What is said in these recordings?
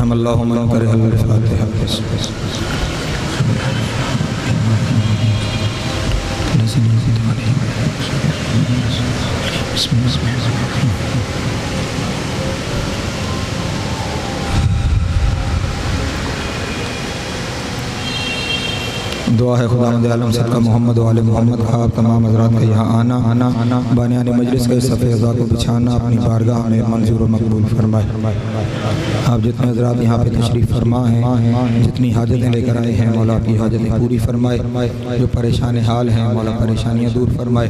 रहमल्लाहु मन करहल फातिहा। दुआ है खुदावंद आलम सदका मोहम्मद वाले मोहम्मद का आप तमाम हज़रात का यहाँ आना बानियाने मजलिस के सफ़े अज़ा को बिछाना अपनी बारगाह में मंजूर और मकबूल फरमाए। आप जितने हज़रात यहाँ पे तशरीफ़ फरमा हैं, जितनी हाजतें लेकर आए हैं मौला की हाजतें पूरी फरमाए। जो परेशान हाल हैं मौला परेशानियाँ दूर फरमाए।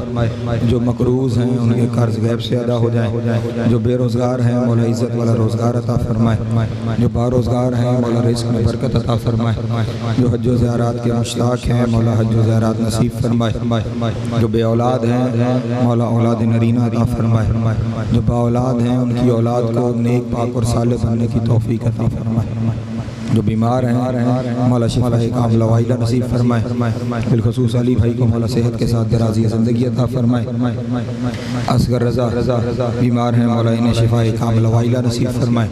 जो मकरूज़ हैं उनके कर्ज़ गैब से अदा हो जाए। जो बेरोज़गार हैं मौला इज़्ज़त वाला रोज़गार अता फरमाए। जो बारोज़गार हैं मौला रिज़्क़ में बरकत अता फरमाए। जो हज व ज़ियारत के मुश्ताक़ हैं मौला हज व ज़ियारत नसीब फरमाए। जो बे औलाद हैं मौला औलाद नरीना अता फरमाए। जो बा औलाद हैं उनकी औलाद को नेक पाक और साले बनने की तौफीक अता फरमाए। जो बीमार हैं मौला शिफाए कामिला वाइला नसीब फरमाए। बिलखुसूस अली भाई को मौला सेहत के साथ दराज़ी ज़िंदगी अता फरमाए। असगर रज़ा बीमार हैं मौला इन्हें शिफाए कामिला वाइला नसीब फरमाए।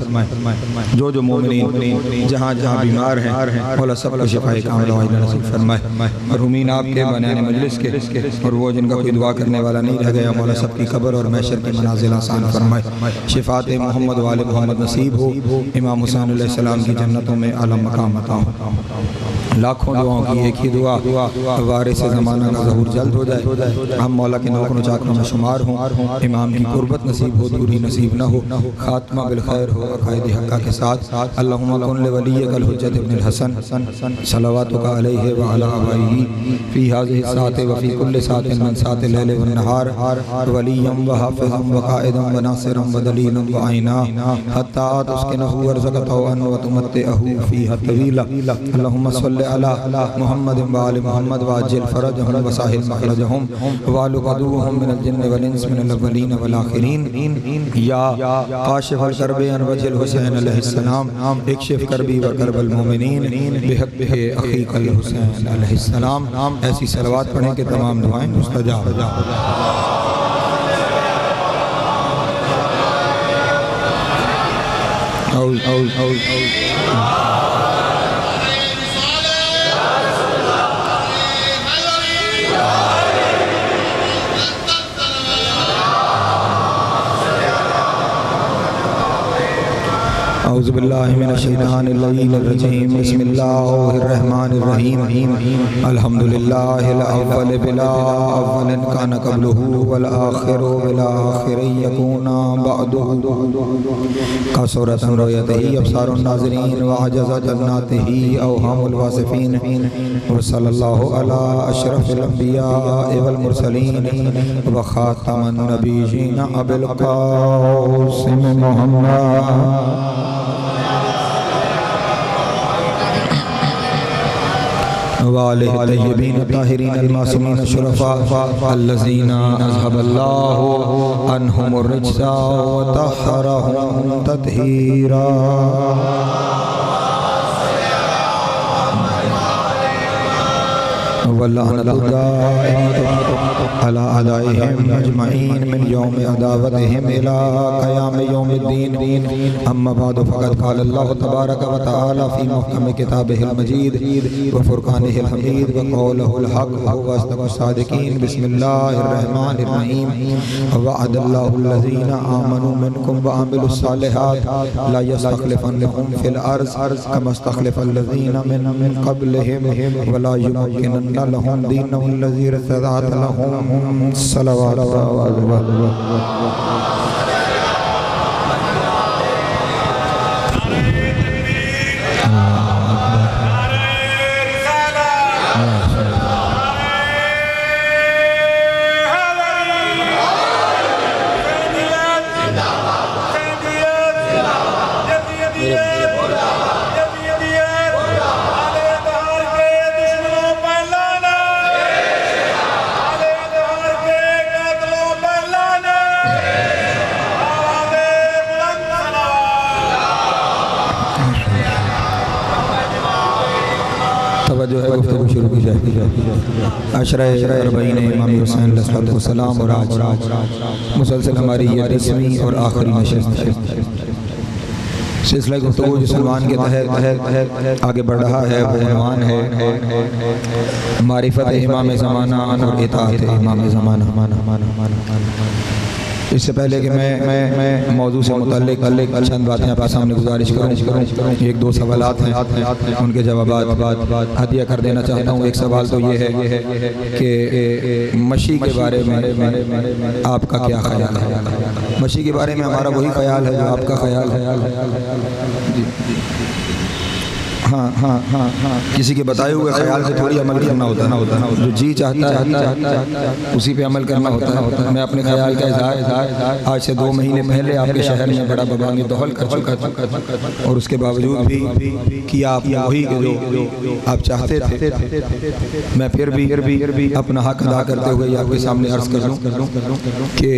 जो मोमिनीन जहाँ जहाँ बीमार हैं मौला सबको शिफाए कामिला वाइला नसीब फरमाए। मरहूमीन आपके बनाने मजलिस के और वो जिनका कोई दुआ करने वाला नहीं रह गया मौला सबकी कब्र और महशर की मनाज़िल आसान फरमाए। शिफात मोहम्मद वाले मोहम्मद नसीब हो। इमाम हुसैन अलैहिस्सलाम की जन्नतों में आलम मकाम अता हो। लाखों दुआओं की एक ही दुआ वारिस ज़माना का ज़हूर जल्द हो जाए। हम मौला के नौकरों चाकरों में शुमार हों। इमाम की कुर्बत नसीब हो, दूरी नसीब न हो। खात्मा बिल खैर हो अक़ाइद हक़्क़ा के साथ। अल्लाहुम्मा कुन लिवलिय्यिकल हुज्जत इब्नुल हसन सलवातुका अलैहि व अला आबाइही फ़ी हाज़िहि साअति व फ़ी कुल्लि साअतिन मिन साअतिल लैलि वन नहार वलिय्यम व हाफ़िज़म व क़ाइदम व नासिरम व दलीलम व आइना हत्ता तुस्किनहु वरज़क़तहु अन व तुमत्तिअहु फ़ीहा तवीला। अल्लाहुम्मा सल्लि अला मुहम्मद व आलि मुहम्मद व अज्जिल फ़रजहुम व साहिल मख़रजहुम व अलुक़दूहुम मिनल जिन्न वल इंस मिनल अव्वलीन वल आख़िरीन। या काशिफ़ल कर्बि अन वजिल हुसैन अलैहिस्सलाम इक्शिफ़ कर्बी व कर्बल मोमिनीन बिहक़्क़ि अख़ीकल हुसैन अलैहिस्सलाम। ऐसी सलवात पढ़ें कि तमाम दुआएं मुस्तजाब हो जाएं। औज़ु बिल्लाहि मिनश शैतानिर रजीम। बिस्मिल्लाहिर रहमानिर रहीम। अल्हम्दुलिल्लाहिल अव्वल बिला अव्वलिन काना क़ब्लुहु वल आखिरु बिला आखिरि यकूना बअदुहु। कसरतन रुयतिही अब्सारुन नाज़िरीन व अजज़ जन्नातिही अवहामुल वासिफ़ीन व सल्लल्लाहु अला अशरफिल अंबिया वल मुरसलीन व खातमन नबिय्यीन अबिल क़ासिम मुहम्मद वालिहि तय्यबीन ताहिरीन अल-मासूमीन शुरफ़ा अल्लज़ीना अज़हबल्लाहु अन्हुमुर रिज्सा व तहहरहुम तत्हीरा। वल्लअनतु दाइमतु अला अदाइहिम अजमईन मिन यौमि अदावतिहिम इला क़याम यौमिद्दीन। अम्मा बअद फ़क़द क़ाल अल्लाहु तबारक व तआला फ़ी मुहकम किताबिहिल मजीद व फ़ुरक़ानिहिल हमीद व क़ौलिहिल हक़ व अस्दक़ुस सादिक़ीन। बिस्मिल्लाहिर रहमानिर रहीम। वअदल्लाहु अल्लज़ीना आमनू मिनकुम व अमिलुस सालिहात ला यस्तख़लिफ़न्नहुम फ़िल अर्ज़ कमा इस्तख़लफ़ल लज़ीना मिन क़ब्लिहिम व ला युमक्किनन्ना लहुम दीनहुम लज़ी इर्तज़अत लहुम। सल्लल्लाहु जो है गुफ्तगू शुरू की जाए। अशराए अरबईन इमाम हुसैन अलैहिस्सलाम और आज मुसलसल हमारी ये 10वीं और आखिरी नशिस्त है। सिलसिला गुफ्तगू जिस उन्वान के तहत आगे बढ़ रहा है वो उन्वान है मारिफत इमाम ज़माना और इताअत इमाम ज़माना। इससे पहले कि मैं मौजू से मुतल्लिक चंद बातें आपके सामने गुजारिश करूँ, एक दो सवालात हैं, उनके जवाब हदिया कर देना चाहता हूँ। एक सवाल तो ये है कि मशी के बारे में आपका क्या ख्याल है? मशी के बारे में हमारा वही ख्याल है जो आपका ख्याल है। हाँ, किसी के बताए हुए ख्याल से थोड़ी अमल करना होता है, जो जी चाहता है उसी पे अमल करना होता है। मैं अपने ख्याल का इज़हार आज से 2 महीने पहले आपके शहर में बड़ा बबांगी दौल कर चुका था और उसके बावजूद भी किया आप वही जो आप चाहते थे। मैं फिर भी अपना हक अदा करते हुए आपके सामने अर्ज़ कर दूं कि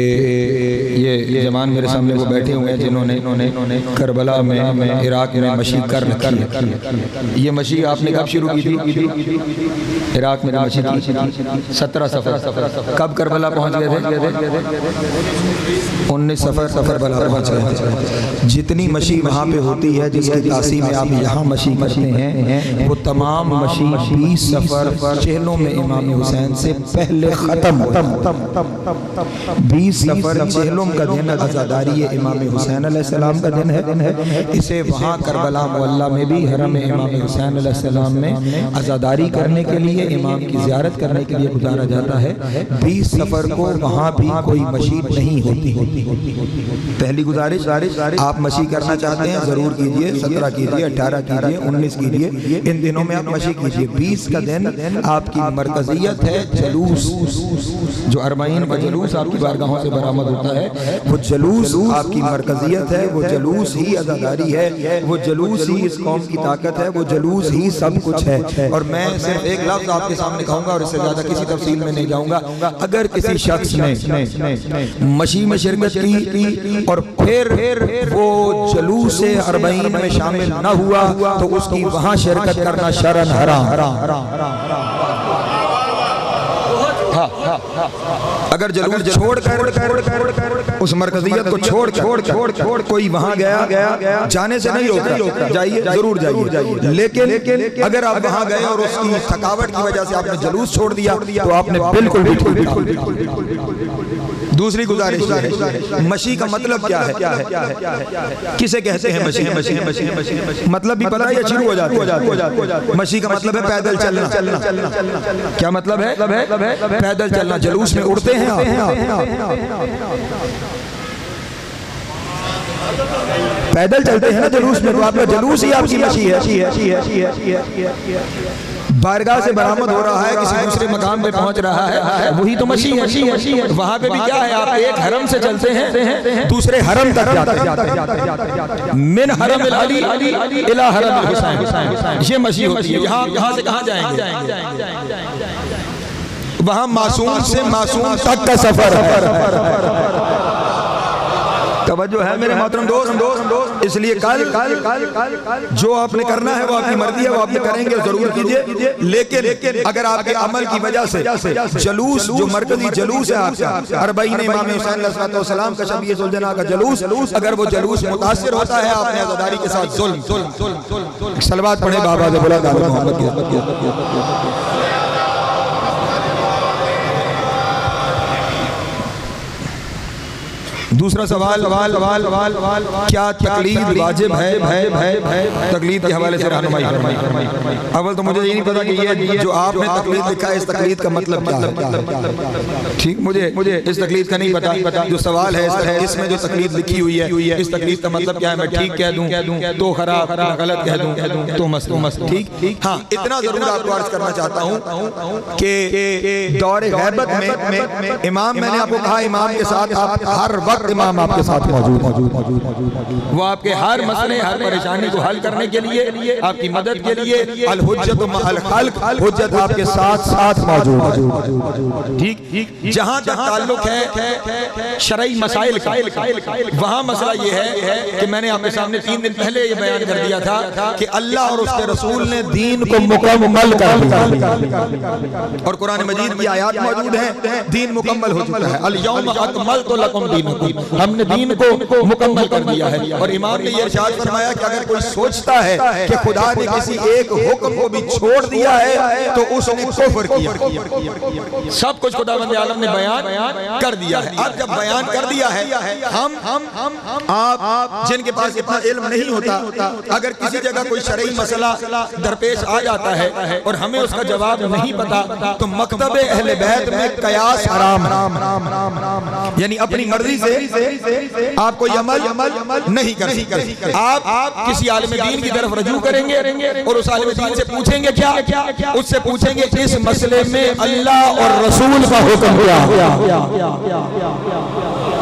ये जवान मेरे सामने वो बैठे हुए हैं जिन्होंने करबला में इराक़ में मशीद कर रखी है। ये मशीद आपने कब शुरू की थी? इराक़ में मशीद 17 सफ़र। कब करबला पहुंच गए थे? 19 सफ़र करबला पहुंच गए थे। जितनी मशीद वहाँ पे होती है जिसकी तासीम में आप यहाँ मशीद करते हैं वो तमाम मशीद 20 सफ़र चेहलों में इमाम हुसैन से पहले ख़त्म। 20 सफ़र चेहलों का दिन अज़ादारी इमाम हुसैन अलैहिस्सलाम का दिन है। इसे वहाँ करबला मुअल्ला में भी हरम इमाम हुसैन अलैहिस्सलाम में अज़ादारी करने के लिए, इमाम की ज़ियारत करने के लिए गुजारा जाता है। 20 सफ़र को वहाँ भी कोई मशीद नहीं होती। पहली गुजारिश, आप मशी करना चाहते हैं ज़रूर कीजिए, 17 कीजिए, 18 कीजिए, 19 कीजिए, इन दिनों में आप मशी कीजिए। 20 का दिन आपकी मरकज़ियत है, जलूस जो 40 का जलूस आपकी बारगाहों से बरामद होता है, वो जलूस आपकी मरकज़ियत है, वो जलूस ही अज़ादारी है, वो जलूस ही इस कौम की ताकत है, वो जलूस ही सब कुछ है। और मैं सिर्फ एक लफ्ज़ आपके सामने कहूँगा और इससे ज़्यादा किसी तफसील में नहीं जाऊँगा। अगर किसी शख्स ने मशी में शिरकत की और फिर वो जलूस 40 में शामिल न हुआ तो उसकी वहाँ शिरकत करना शरन हराम। अगर जलूस छोड़कर उस मरकज़ियत को छोड़ कोई वहाँ गया, जाने से नहीं रोका, जाइए जरूर जाइए, लेकिन अगर आप वहाँ गए और उसकी थकावट की वजह से आपने जलूस छोड़ दिया तो आपने बिल्कुल। दूसरी गुजारिश, मशी का मतलब क्या है? किसे कहते हैं मशी? मतलब भी पता है, शुरू हो जाते। मशी का मतलब है पैदल चलना। क्या मतलब है? पैदल चलना। जलूस में उड़ते हैं पैदल चलते हैं ना जलूस में, तो आपका जलूस ही आपकी मशी है। बारगाह से बरामद हो रहा है, किसी दूसरे मकाम पे पहुंच रहा है, वही तो मशी है। वहां पे भी क्या है? आप एक हरम से चलते हैं दूसरे हरम तक जाते हैं। मिन हरम अली इला हरम हुसैन, ये मशी होती है। यहाँ से कहाँ जाएंगे? वहाँ मासूम से मासूम तक का सफर। तवज्जो है मेरे मोहतरम दोस्त। इसलिए कल जो आपने करना है वो आपकी मर्जी है, वो आपने करेंगे, जरूर कीजिए। लेकिन अगर आपके अमल की वजह से जलूस जो मरकजी जलूस है आपका 40 इमाम हुसैन अलैहिस्सलाम का शबीह सुलजना का जलूस, अगर वो जलूस मुतासिर होता है आपने आज़ादारी के साथ जुल्म। सलवात पढ़े बाबा से बोला मोहम्मद। दूसरा सवाल, क्या तकलीद वाजिब है? तकलीद के हवाले से रहनुमाई। अव्वल तो मुझे ये नहीं पता कि ये जो आपने तकलीद लिखा है इस तकलीद का मतलब क्या है। ठीक, मुझे इस तकलीद का नहीं पता। जो सवाल है इसमें जो तकलीद लिखी हुई है इस तकलीद का मतलब क्या है? मैं ठीक कह दूं तो खराब, गलत कह दूं तो मस्त। ठीक, हाँ, इतना जरूर आपको अर्ज करना चाहता हूँ कि दौरे गैबत में इमाम, मैंने आपको कहा इमाम के साथ आप हर वक्त इमाम आपके साथ मौजूद। वो आपके हर मसले, हर परेशानी को हल करने के लिए, आपकी मदद के लिए अल हुज्जत मअल खल्क, हुज्जत आपके साथ मौजूद। ठीक, जहां तक ताल्लुक है शरई मसाइल का, वहां मसला ये है कि मैंने आपके सामने 3 दिन पहले ये बयान कर दिया था कि अल्लाह और उसके रसूल ने दीन को मुकम्मल कर दिया और कुरान मजीद की आयत मौजूद है, दीन मुकम्मल हो चुका है। अल यौम अकमलतु लकुम दीनकुम, हमने दीन को मुकम्मल कर दिया है। और इमाम ने ये इरशाद फरमाया कि अगर कोई सोचता है कि खुदा ने किसी एक हुक्म को भी छोड़ दिया है तो उसने कुफ्र किया। सब कुछ खुदावंद आलम ने बयान कर दिया है। अब जब बयान कर दिया है, हम आप जिनके पास इतना इल्म नहीं होता, अगर किसी जगह कोई शरई मसला दरपेश आ जाता है और हमें उसका जवाब नहीं पता, तो मकतबे अहले बैत में कयास हराम, यानी अपनी मर्जी से आप कोई अमल नहीं कर सकते। आप किसी आलिम दीन की तरफ रजू करेंगे और उस आलिम दीन से पूछेंगे क्या, उससे पूछेंगे इस मसले में अल्लाह और रसूल का हुक्म क्या।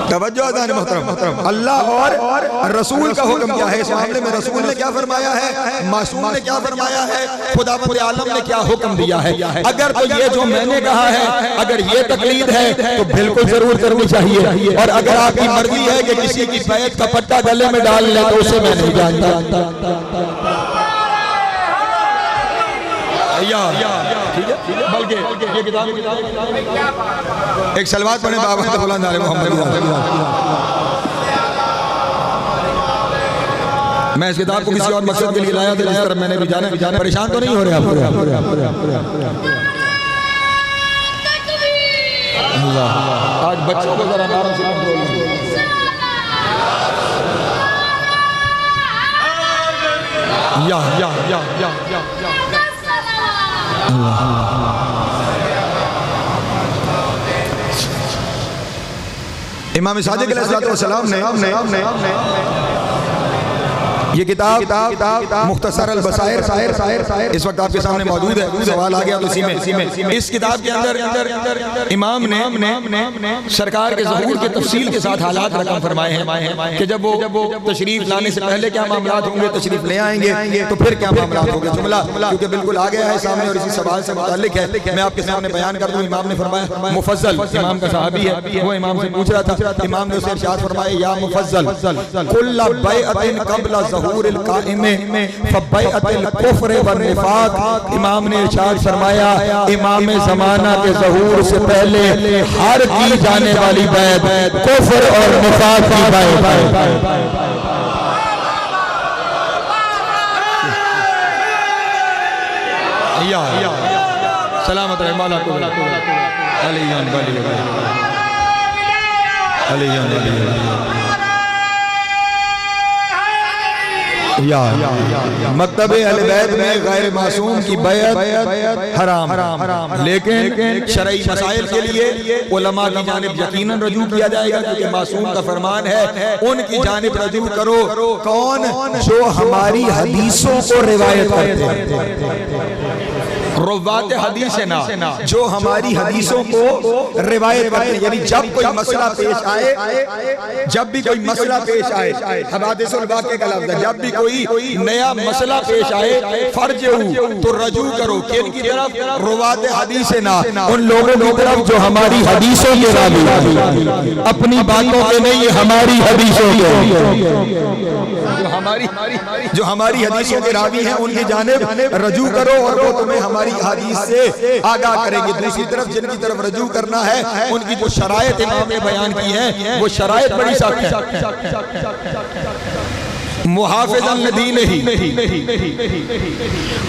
तवज्जो अज़ान मोहतरम, अल्लाह और रसूल का हुक्म क्या है इस मामले में। रसूल ने क्या फरमाया है, मासूम ने क्या फरमाया है, खुदावंद आलम ने क्या हुक्म दिया है। अगर तो ये जो मैंने कहा है अगर ये तकलीद है तो बिल्कुल जरूर करनी चाहिए, और अगर आपकी मर्जी है कि किसी की बैत का पट्टा गले में डाल ले तो उसे मैं नहीं जानता। ठीक है, बल्कि ये किताब एक सलवात पढ़े बाबा मोहम्मद। मैं इस किताब को किसी और मकसद के लिए लाया था, जिस तरह मैंने भी जाना। परेशान तो नहीं हो रहे आप? आज बच्चों को जरा आराम से बोल। इमाम सादिक अलैहिस्सलाम ने ये किताब मुख्तसर अल बसायर इस वक्त आपके सामने मौजूद है। सवाल आ गया तो इसी में इस किताब के अंदर इमाम ने सरकार के ज़हूर के तफसील के साथ हालात रकम फरमाए हैं कि जब वो तशरीफ लाने से पहले क्या मामलात होंगे, तशरीफ ले आएंगे तो फिर क्या मामलात होंगे। जुमला क्योंकि बिल्कुल आ गया है सामने और इसी सवाल से मुताल्लिक है, मैं आपके सामने बयान कर दूं। इमाम ने फरमाया, मुफज्जल इमाम का सहाबी है, वो इमाम से पूछ रहा था। इमाम ने उसे इरशाद फरमाया, या मुफज्जल कुल्ला बैअतिन क़ब्ला ज़हूरिल काइमे फबैअतिल कुफ्र व निफाक। इमाम ने इरशाद फरमाया, इमाम ज़माना के ज़हूर से पहले हर की जाने वाली बैत कुफ्र और निफाक की बैत। सलामत रहे मौला को मकतबे अहले बैत में गैर मासूम की बैत हराम, लेकिन शरई मसाइल के लिए उलमा की जानिब यकीनन रजू किया जाएगा, क्योंकि मासूम का फरमान है उनकी जानिब रजू करो। कौन? जो हमारी हदीसों को रिवायत करते हैं, रुवात हदीस है ना, जो हमारी हदीसों को रिवायत करते हैं। यानी जब कोई मसला पेश आए, जब भी कोई मसला पेश आए, हवादिसुल वाक़े का लफ्ज़ है, जब भी कोई नया मसला पेश आए फर्जहू तो रजू करो। किनकी तरफ? रुवात हदीस है ना, उन लोगों की तरफ जो हमारी हदीसों के रावी, अपनी बातों के नहीं, हमारी हदीसों के, जो हमारी हदीसों के रावी हैं उनकी जानिब रजू करो और वो तुम्हें हमारी हदीस से आगाह करेंगे। दूसरी तरफ जिनकी तरफ रजू करना है उनकी जो शरायत इमाम ने बयान की है वो शरायत बड़ी सख्त है। मुहाफ़िज़न लिदीनिही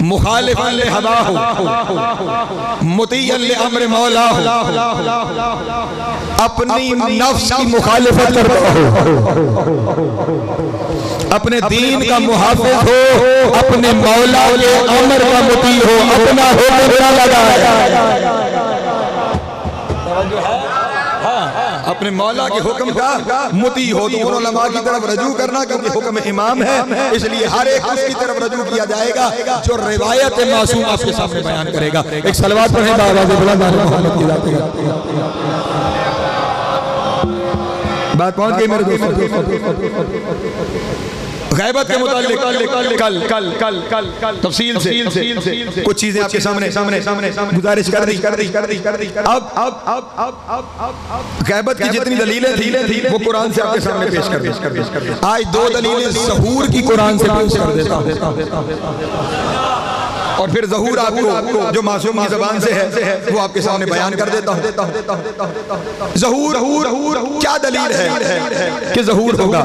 मुखालिफ़न लिहवाहु मुतीअन लिअम्र मौलाहु। अपनी नफ्स की मुखालिफत करता हो, अपने दीन का मुहाफ़िज़ हो, अपने मौला के अमर का मुती हो, अपना हुक्म लगाया, अपने मौला के हुक्म का मुती हो। तो उलमा की तरफ रजू करना, क्योंकि हुक्म इमाम है, इसलिए हर एक उसकी तरफ रजू किया जाएगा जो रिवायत मासूम आपके सामने बयान करेगा। एक सलवात पढ़े आवाज़ बुलंद मोहम्मद की जाती। बात पहुंच गई मेरे दोस्तों। गैबत के मुताल्लिक कल तफसील से कुछ चीजें आपके सामने गुजारिश कर दी। अब गैबत की जितनी दलीलें थी वो कुरान से आपके सामने पेश कर दी। आज दो दलीलें ज़हूर की कुरान से पेश कर देता हूं। और फिर ज़हूर आपको जो मासूम की ज़बान से है वो आपके सामने बयान कर देता हूँ। ज़हूर क्या दलील है कि ज़हूर होगा?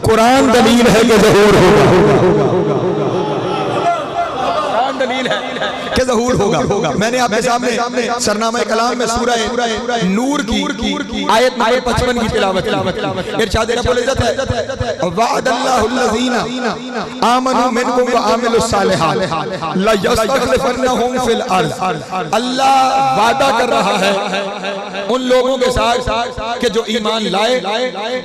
कुरान दलील है कि ज़हूर होगा। दलील है कि ज़हूर होगा। मैंने आपके सामने सरनामा कलाम में सूरह नूर की आयत नंबर 55 की तिलावत। इरशाद रब्बुल इज्जत है वअदल्लाहुल्लज़ीना आमनू मिनकुम व आमिलुस सालिहात ला यस्तखलिफन्नहुम फिल अर्ज़। अल्लाह वादा कर रहा है उन लोगों के साथ कि जो ईमान लाए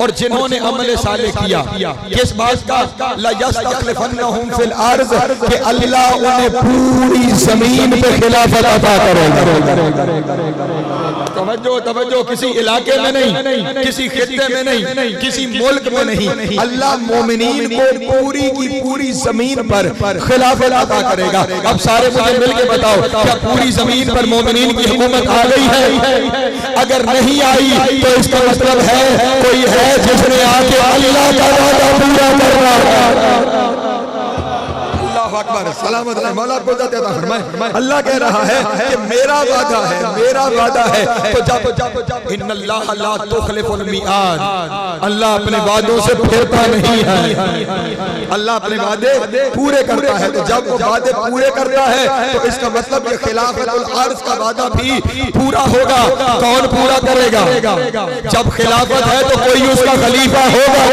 और जिन्होंने अमल साले किया। किस बात का? ला यस्तखलिफन्नहुम फिल अर्ज़ कि अल्लाह उन्हें पूरी जमीन पे खिलाफत अता करेगा। तवज्जो किसी इलाके में नहीं, किसी खित्ते में नहीं, किसी मुल्क में नहीं, अल्लाह मोमिनीन को पूरी की पूरी जमीन पर खिलाफत अता करेगा। अब सारे मुझे मिल के बताओ, क्या पूरी जमीन पर मोमिनीन की हुकूमत आ गई है? अगर नहीं आई तो इसका मतलब है कोई है जिसने आके अल्लाह का वादा पूरा करना। अकबर सलामत रहे मौला को जाते था फरमाए। अल्लाह कह रहा है कि मेरा वादा है, मेरा वादा है। तो जब इन्नल्लाह ला तुखलिफुल मिआद, अल्लाह अपने वादों से फिरता नहीं है। अल्लाह अपने वादे पूरे करता है। तो जब वो वादे पूरे करता है तो इसका मतलब ये खिलाफतुल अर्ज़ का वादा भी पूरा होगा। कौन पूरा करेगा? जब खिलाफत है तो कोई उसका खलीफा होगा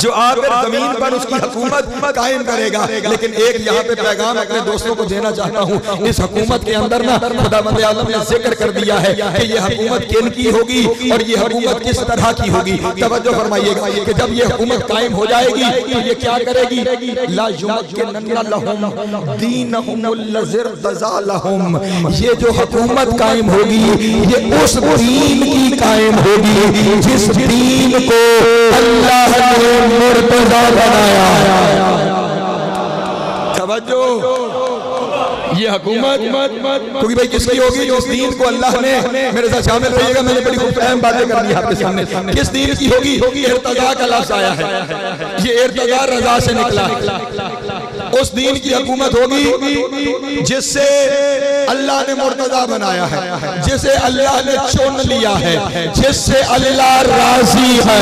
जो आकर जमीन पर उसकी हुकूमत कायम करेगा। लेकिन एक यहाँ पे पैगाम अपने दोस्तों को देना चाहता हूँ। इस हुकूमत के अंदर ना खुदावंद आलम ने जिक्र कर दिया है कि ये हुकूमत किन की होगी और ये हुकूमत किस तरह की होगी। तवज्जो फरमाइएगा कि जब ये हुकूमत कायम हो जाएगी तो ये क्या करेगी? ला युमक्किनन्ना लहुम दीनहुमुल्लज़ी इर्तज़ा लहुम। ये जो हुकूमत कायम होगी ये उस दीन की कायम होगी जिस दीन को अल्लाह ने मुर्तज़ा बनाया। तवज्जो, ये हुकूमत क्योंकि भाई किसकी होगी? जिस दीन को अल्लाह ने, मेरे साथ शामिल रहिएगा, मैंने बड़ी खूब अहम बातें करनी है आपके सामने। किस दीन की होगी? इर्तज़ा का लफ्ज़ आया है, ये इर्तज़ा रज़ा से निकला है। उस दीन की हुकूमत होगी जिससे अल्लाह ने मुर्तज़ा बनाया है, जिसे अल्लाह ने चुन लिया है, जिससे अल्लाह राजी है।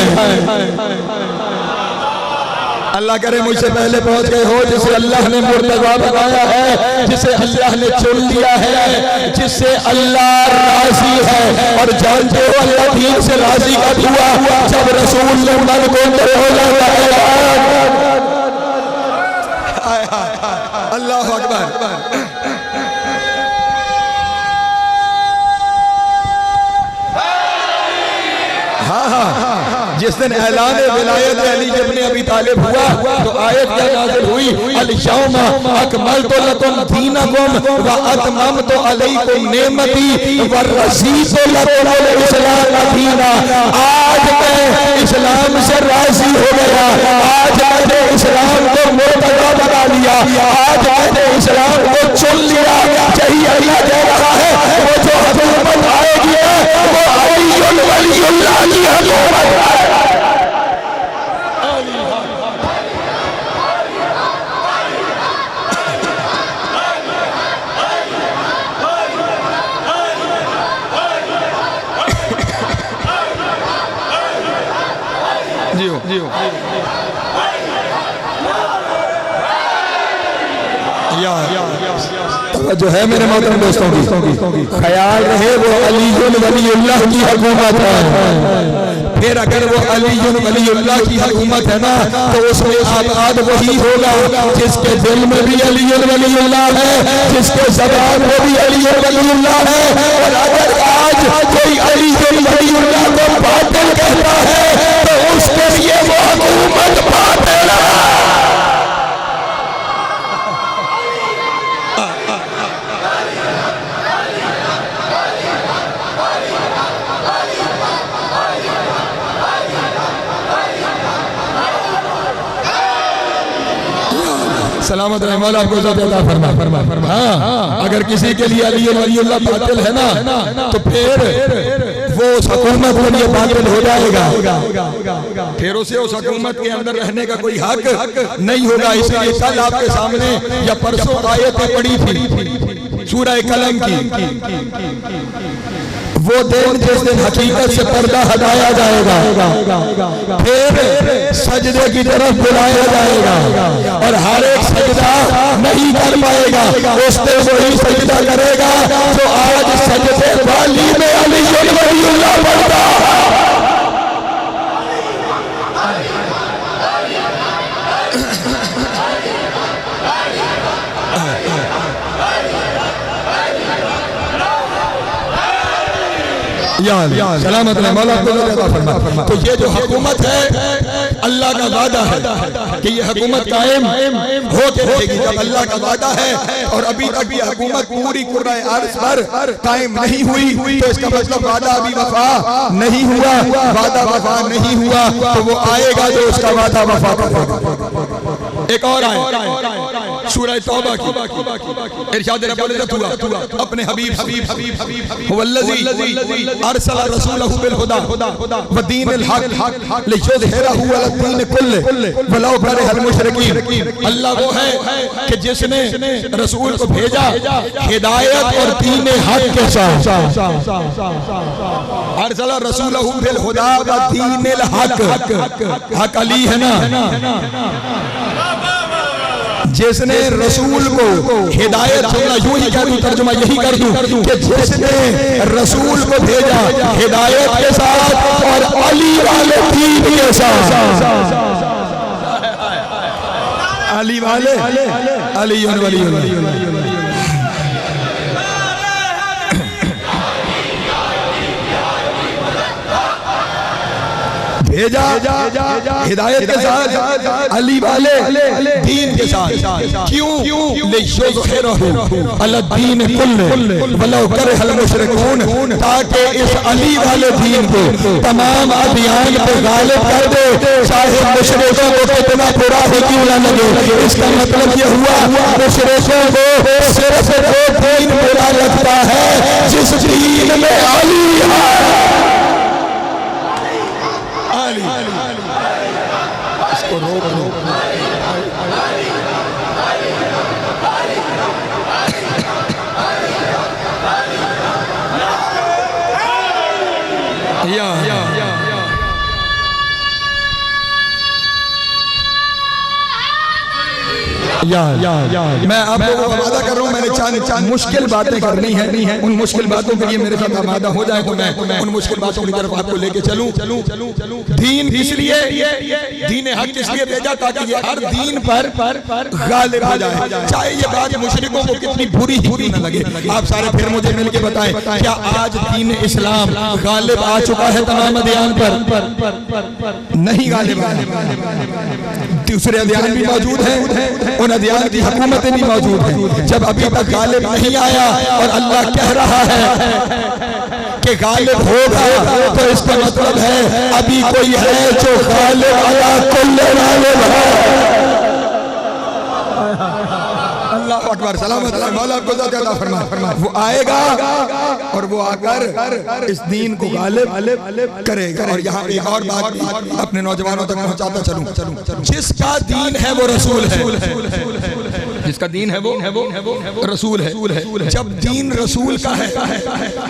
अल्लाह करे मुझसे पहले पहुंच गए हो, जिसे अल्लाह ने मुर्तज़ा बनाया है, जिसे अल्लाह ने चुन लिया है, जिससे अल्लाह राजी है। और जानते हो अल्लाह दीन से राजी कब हुआ? जब रसूल ने मन को अल्लाह अकबर। जिस दिन ऐलान विलायत अली इब्न अबी तालिब हुआ तो आयत क्या नाज़िल हुई? अल-यौमा अकमलतु लकुम दीनकुम व अतममतु अलैकुम निअमती व रज़ीतु लकुमुल इस्लाम दीना। आज मैं इस्लाम से राजी हो गया, आज मैंने इस्लाम को मुर्तज़ा बना लिया, आज मैंने इस्लाम को चुन लिया। यही अल्लाह कह रहा है वो जो हुकूमत आएगी वो अलीयुल वलीयुल्लाह की हुकूमत है। जी हो जो है मेरे मोहतरम दोस्तों की ख्याल रहे वो अलीयुल वलीयुल्लाह की हुकूमत है। फिर अगर वो अलीयुल वलीयुल्लाह की हुकूमत है ना तो उसमें आबाद वही होगा जिसके दिल में भी अलीयुल वलीयुल्लाह है, जिसके ज़बान में भी अलीयुल वलीयुल्लाह है। और अगर आज कोई अलीयुल वलीयुल्लाह को बातिल कहता है तो उसके लिए वो हुकूमत बातिल है। सलामत रहे मौला आपको ज़िंदा फरमा। हाँ, अगर किसी के लिए अली वलीउल्लाह बातिल है ना तो फिर वो उस हुकूमत के लिए बातिल हो जाएगा, फिर उसे उस हुकूमत के अंदर रहने का कोई हक नहीं होगा। इसलिए कल आपके सामने या परसों आयतें पड़ी थी सूरह कलम की। वो दिन जिस दिन हकीकत से पर्दा हटाया जाएगा, फिर सजदे की तरफ बुलाया जाएगा और हर एक सजदा नहीं कर पाएगा। उस दिन वही सजदा करेगा जो आज सजदे वाली में अली वलीउल्लाह पढ़ता। सलामत मौला फरमा। तो ये जो हुकूमत है अल्लाह का वादा है कि ये हुकूमत कायम होते रहेगी। जब अल्लाह का वादा है और अभी तक भी हुकूमत पूरी कुर्राए अर्ज़ पर कायम नहीं हुई, तो इसका मतलब वादा अभी वफा नहीं हुआ। वादा वफा नहीं हुआ तो वो आएगा जो उसका वादा वफा करेगा। एक और आए सूरह तौबा की, इरशाद रब्बुल इज्जत हुआ अपने हबीब वल्लज़ी अरसल रसूलहु बिल हुदा व दीनिल हक लियुज़हिरहु अला दीन कुल्लिही वलौ करिहल मुशरिकीन। अल्लाह वो है कि जिसने रसूल को भेजा हिदायत और दीन हक के साथ। अरसल रसूलहु बिल हुदा व दीनिल हक, हक अली है ना, जिसने रसूल को हिदायत, यूं ही कह दूं, तर्जुमा यही कर दूं कि जिसने रसूल को भेजा हिदायत के साथ और अली वाले दीन के साथ। अली वाले अली भेजा हिदायत के साथ, अली वाले दीन के साथ। क्यों? लियुज़हिरहु अला दीन कुल्लिही वलौ करिहल मुशरिकून, ताकि इस अली वाले दीन को तमाम अदियान पे गालिब कर दे, चाहे मुशरिकों को कितना बुरा ही क्यों न लगे। इसका मतलब ये हुआ मुशरिकों को सिर्फ वो दीन बुरा लगता है जिस दीन में अली है। इसको रोक लो। मैं आप लोगों को वादा कर रहा हूँ, मैंने चांद मुश्किल बातें करनी है। उन मुश्किल बातों के लिए मेरे साथ आमादा हो जाए तो मैं उन मुश्किल बातों की तरफ आपको लेके चलूं। दीन इसलिए, दीन हक इसलिए भेजा ताकि ये हर दीन पर गालिब हो जाए, चाहे ये बात मुशरिकों को कितनी बुरी ही न लगे। आप सारे फिर मुझे मिलके बताएं, क्या आज दीन इस्लाम गालिब आ चुका है तमाम अदियान पर? नहीं गालिब है। दूसरे अदियान भी मौजूद हैं, उन अदियान की हुकूमतें भी मौजूद हैं। जब अभी तक गालिब नहीं आया और अल्लाह कह रहा है कि गालिब होगा, तो इसका मतलब है अभी कोई है जो गालिब अला कुल्ले गालिब है। अल्लाह अकबर। सलामत मौला आपको ज़िंदा फरमा। वो आएगा और वो आकर इस दीन को गालिब करेगा। और यहाँ एक और बात अपने नौजवानों तक पहुँचाता चलूं, जिसका दीन है वो रसूल है, जिसका दीन है वो रसूल है। जब दीन रसूल का है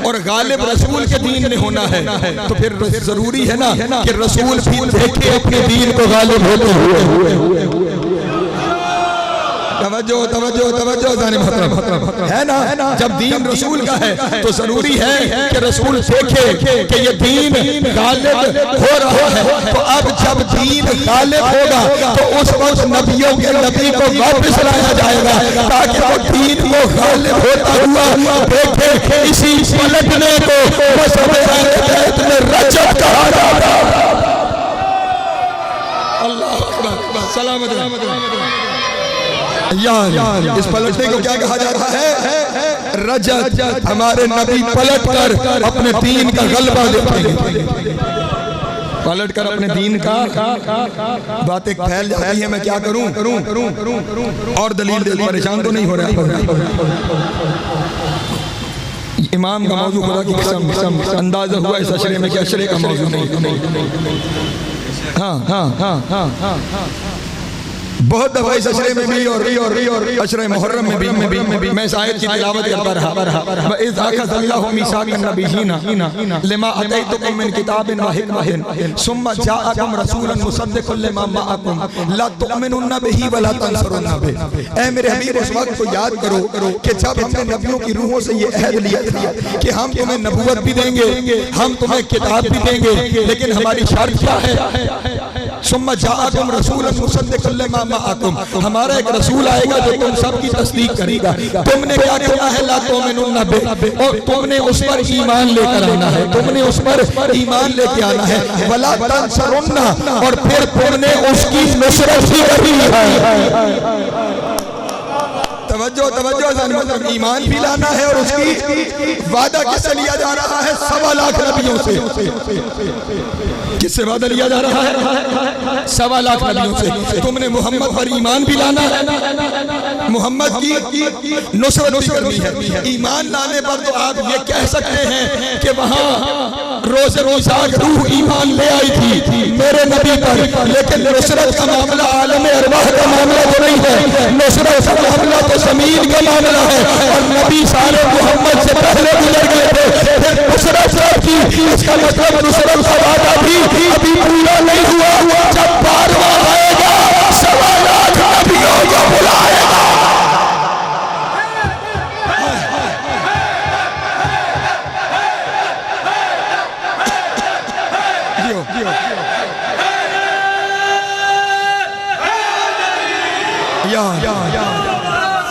और गालिब रसूल के दीन में होना है, तो फिर जरूरी है ना कि रसूल भी देखे अपने दीन को गालिब होते हुए। तवज्जो है ना। जब दीन रसूल का है तो जरूरी है कि रसूल देखे कि ये दीन गालिब हो रहा है। तो अब जब दीन गालिब होगा तो उस वक्त नबियों के नबी को वापस लाया जाएगा ताकि वो दीन को गालिब होता हुआ देखे। इसी पलटने को रजब कहा जाता है। अल्लाह अकबर। सलामत। इस पलटने को क्या कहा जाता है? रजत। हमारे नबी पलट कर अपने दीन का गलबा देखेंगे, पलट कर अपने दीन का बातें फैल जाती है। मैं क्या करूं और दलील दे, परेशान तो नहीं हो रहा। इमाम का मौजू खुदा की कसम अंदाजा हुआ इस अशरे में कि अशरे का मौजू नहीं। हाँ बहुत दफा इस अशरे में भी और अशरे मुहर्रम में भी मैं इस आयत की तिलावत करता रहा। इज़ अख़ज़ल्लाहु मीसाक़न नबिय्यीना लिमा अतैतुकुम मिन किताबिन व हिकमतिन सुम्मा जाअकुम रसूलन मुसद्दिक़ुन लिमा मअकुम ला तु'मिनुन्ना बिही व ला तंसुरुन्ना बिही। ऐ मेरे हबीब उस वक्त को याद करो कि जब हमने नबियों की रूहों से ये अहद लिया था कि हम तुम्हें नबूवत भी देंगे, हम तुम्हें किताब भी देंगे, लेकिन हमारी शर्त क्या है? सुम्मा जाअकुम रसूलन मुसद्दिक़ुन लिमा मअकुम, हमारा एक रसूल आएगा जो तुम सबकी तस्दीक करेगा। तुमने क्या करना है? ला तु'मिनुन्ना बिही, और तुमने उस पर ईमान लेकर आना है, तुमने उस पर ईमान लेके आना है। वला तंसुरुन्ना, और फिर तुमने उसकी नुसरत भी करनी है। तवज्जो मतलब ईमान भी लाना है, और उसकी वादा किससे लिया जा रहा है? 1.25 लाख नबियों से। किससे वादा लिया जा रहा है? 1.25 लाख नबियों से। तुमने मोहम्मद पर ईमान भी लाना है, मोहम्मद की नुसरत भी करनी है। ईमान लाने पर तो आप ये कह सकते हैं कि वहाँ रोज़े मुसाक रूह ईमान ले आई थी मेरे नबी पर, लेकिन नुसरत का मामला आलम अरवाह का मामला तो नहीं है। नुसरत का मामला तो ज़मीन का मामला है, और नबी सारे मोहम्मद से पहले गुजर गए थे। फिर नुसरत की, इसका मतलब नुसरत का वादा भी अभी पूरा नहीं हुआ। जब 12वां आएगा 1.25 लाख नबियों को बुलाएगा।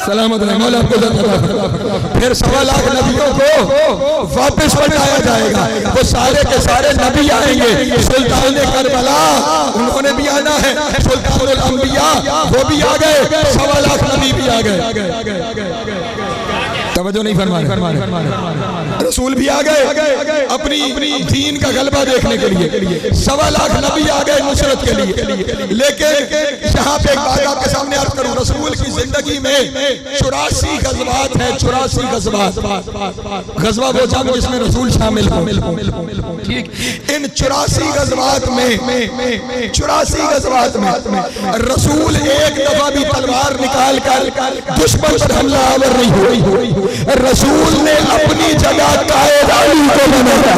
सलामत रहे मौला आपको। फिर 1.25 लाख नबियों को वापस पहुंचाया जाएगा। वो सारे के सारे नबी आएंगे। सुल्तान करबला उन्होंने भी आना है, सुल्तानुल अंबिया वो भी आ गए, 1.25 लाख नबी भी आ गए। तवज्जो नहीं फरमा रहे। रसूल भी आ गए अपनी दीन का गलबा देखने के लिए। 1.25 लाख नबी आ गए नुसरत के लिए। लेकिन यहाँ पे एक बात आपके सामने अर्ज करूं, रसूल की जिंदगी में 84 गज़वात है। 84 गज़वात, गज़वा वो जंग जिसमें रसूल शामिल हो। ठीक, इन 84 गज़वात में रसूल एक दफा भी तलवार निकाल कर दुश्मन पर हमला आवर नहीं हुई। रसूल ने अपनी जगह कायद अली को बनाया,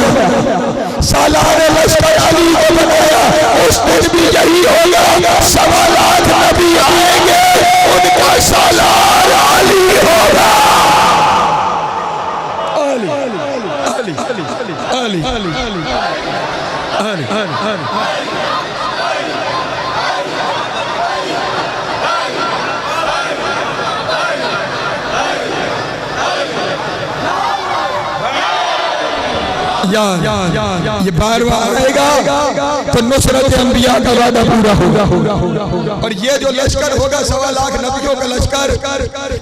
सालार लश्कर अली को बनाया। उस दिन भी यही होगा, 1.25 लाख नबी आएंगे, उनका सालार अली होगा। अली अली अली अली अली अली। ये 12वां आएगा तो नुसरत अंबिया का वादा पूरा होगा। और ये जो लश्कर होगा 1.25 लाख नबियों का लश्कर,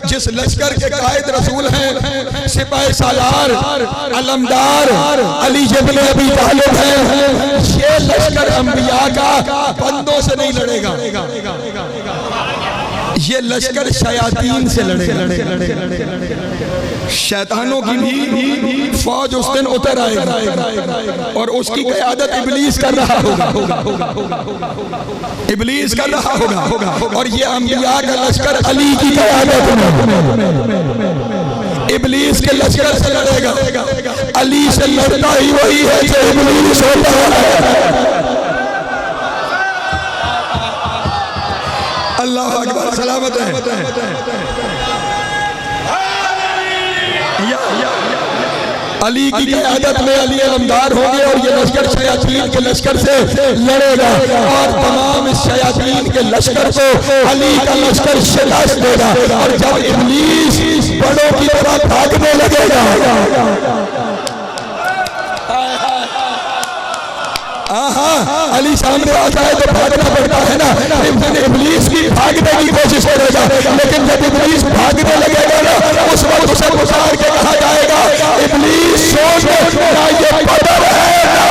जिस लश्कर के कायद रसूल हैं, सिपाही सालार अलमदार अली इब्न अबी तालिब हैं, ये लश्कर अंबिया का बंदों से नहीं लड़ेगा, ये लश्कर शयातीन से लड़ेगा। शैतानों की भी फौज उस दिन उतर आएगा, और उसकी क़यादत इब्लीस कर रहा होगा, इब्लीस कर रहा होगा। और ये अंबिया का लश्कर अली की क़यादत में इब्लीस के लश्कर से लड़ेगा। अली से लड़ता ही वही है जो इब्लीस होता है। अल्लाह अकबर, सलामत है। अली की क़यादत में अली अलमदार होंगे, और ये लश्कर शयातीन के लश्कर से लड़ेगा, और तमाम शयातीन के लश्कर को अली का लश्कर शिकस्त देगा। और जब इब्लीस बड़ों की तरह भागने लगेगा, अली सामने आता है तो भागना पड़ता है ना। इब्लीस की भागने की कोशिश करेगा, लेकिन जब इब्लीस भागने लगेगा ना, उस वक्त उसे पुकार के कहा जाएगा, इब्लीस सोच ना ये बदर है ना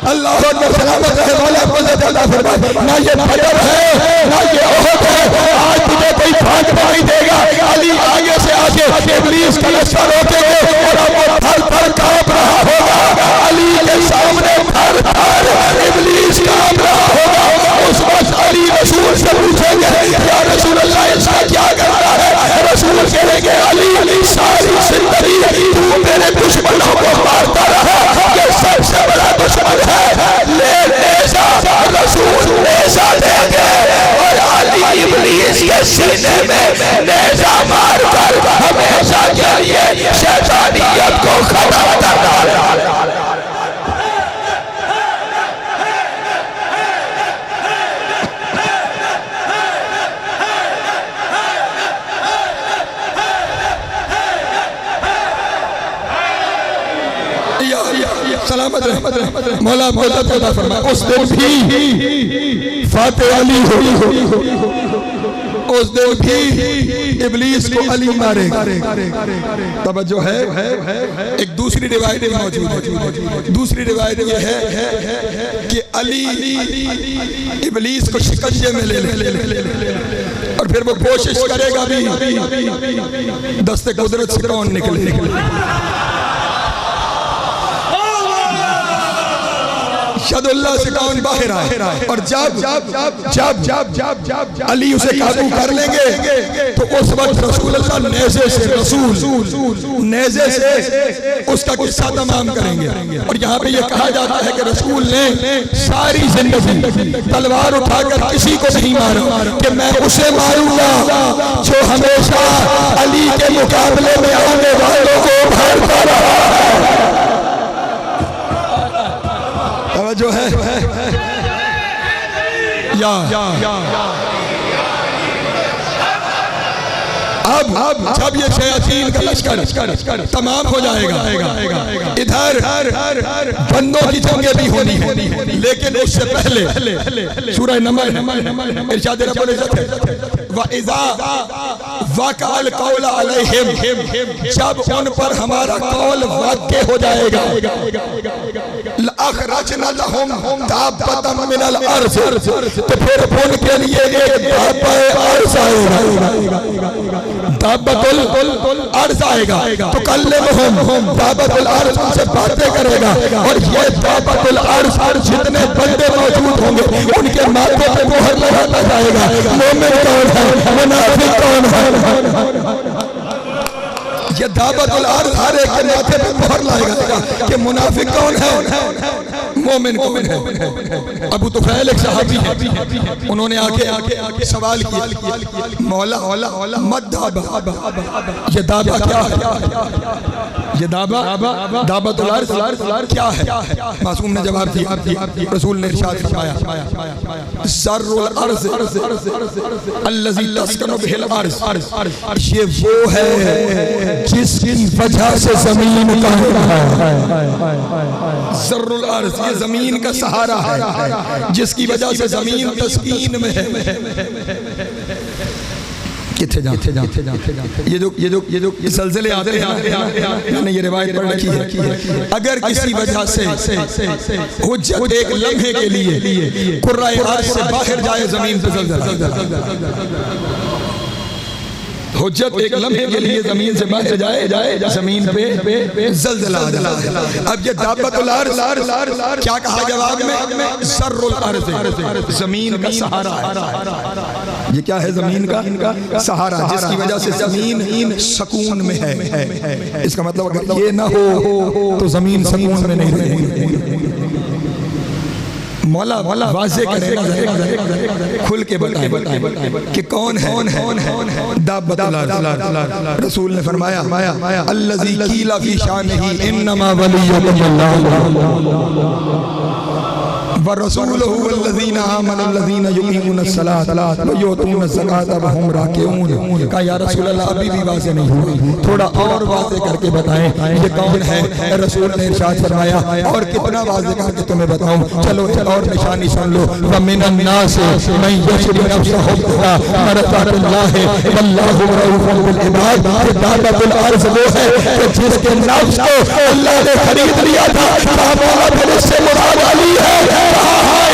अल्लाह सलामत है। मौला आपको ज़िंदा फरमाए, ना ये बदर है ना ये ओहद है। आज तुझे कोई भाग नहीं देगा, अली आगे से आगे इब्लीस का लश्कर रोकेंगे और वो थर थर कांप रहा होगा। अली के सामने थर थर इब्लीस कांप रहा होगा। उस वक्त अली रसूल से पूछेंगे या रसूल अल्लाह इसका क्या करना है? रसूल कहेंगे अली सारी जिंदगी तू मेरे दुश्मनों को मारता रहा, ये सबसे बड़ा दुश्मन है। ले नेज़ा, रसूल नेज़ा देंगे और अली इब्लीस के सीने में नेज़ा मार कर हमेशा के लिए शैतानियत को खत्म करना। सलामत मौला मौला पैदा फरमाए। उस दिन भी फातेह अली हो, उस दिन भी इब्लीस को अली मारेगा। तवज्जो है। एक दूसरी रिवायत मौजूद है। दूसरी रिवायत ये है कि अली इब्लीस को शिकंजे में ले और फिर वो कोशिश करेगा भी दस्ते कुदरत से कौन निकले। शदुल्लाह से कौन बाहर आए और जब अली उसे काबू कर लेंगे तो उस वक्त रसूलुल्लाह नेज़े से उसका किस्सा तमाम करेंगे। और यहाँ पे ये कहा जाता है कि रसूल ने सारी जिंदगी तलवार उठाकर किसी को नहीं मारा कि मैं उसे मारूंगा जो हमेशा अली के मुकाबले में आने वालों को मारता रहा जो है या अब जब ये शयातीन का लश्कर तमाम हो जाएगा, इधर बंदों की जंगें भी होनी है, लेकिन उससे पहले सूरह नमल इरशाद रब्बुल इज्जत है व इज़ा वक़अल कौल अलैहिम, जब उन पर हमारा कौल वाक़े हो जाएगा लअखरजना लहुम दाब्बतम मिनल अर्ज़, तो फिर उनके लिए एक दाब्बे अर्ज़ आएगा, दाब्बतुल अर्ज़ आएगा तो कल्लमुहुम, दाब्बतुल अर्ज़ उनसे बातें करेगा। और ये दाब्बतुल अर्ज़ जितने बंदे मौजूद होंगे उनके माथे पे मोहर लगाता जाएगा। मोमिन कौन है, मुनाफिक कौन है, ये दावतुल अर्ज़ हर एक के माथे पे मोहर लगाएगा कि मुनाफिक कौन है, मोमिन कौन है। अबू तुफैल एक सहाबी है, उन्होंने आके सवाल किया मौला मत दाबा, ये दाबा क्या है, ये दावतुल अर्ज़ क्या है? मासूम ने जवाब दिया, रसूल ने इरशाद फरमाया ज़र्रुल अर्ज़ अल्लज़ी तस्कनु बिहिल अर्ज़, ये वो है जिसकी वजह से जमीन का ज़र्रुल अर्ज़, ये जमीन का सहारा है, जिसकी वजह से जमीन तस्कीन में है। किथे जा ये जो सलसिले आते हैं, मैंने ये रिवायत पढ़ रखी है, अगर किसी वजह से हुज्जत एक लम्हे के लिए कुर्रा अर्ज़ से बाहर जाए जमीन पे ज़लज़ला, हुज्जत एक लम्हे के लिए जमीन से बाहर जाए जमीन पे ज़लज़ला। अब ये दावतुल अर्ज़ क्या कहा जवाब में? ज़र्रुल अर्ज़, जमीन का सहारा है। ये क्या है? जमीन का सहारा, जिसकी वजह से जमीन सुकून में है। इसका मतलब अगर ये ना हो तो जमीन सुकून में नहीं रहेगी। मौला वाज़े करेगा, खुल के बताए कि कौन है दावतुल अर्ज़। रसूल ने फरमाया अल्लज़ी कीला फी शानिही इन्नमा वलियुकुमुल्लाह व रसूलुहु वल्लज़ीना आमनुल्लज़ीना युक़ीमुनस्सलात व युतूनज़्ज़कात व हुम राकिऊन। कहा या रसूल अल्लाह अभी भी वाज़े नहीं हुई, थोड़ा और वाज़े करके बताएं ये कौन है। रसूल ने इरशाद फरमाया और कितना वाज़े करके तुम्हें बताऊं, चलो और निशानी सुन लो। व मिनन नास मन यशरी नफ्सहु मरज़ातिल्लाह वल्लाहु रऊफ़ुन बिल इबाद। दावतुल अर्ज़ वो है कि जिसके नफ्स को अल्लाह ने खरीद लिया था। मौला फिर इससे मुराद अली है,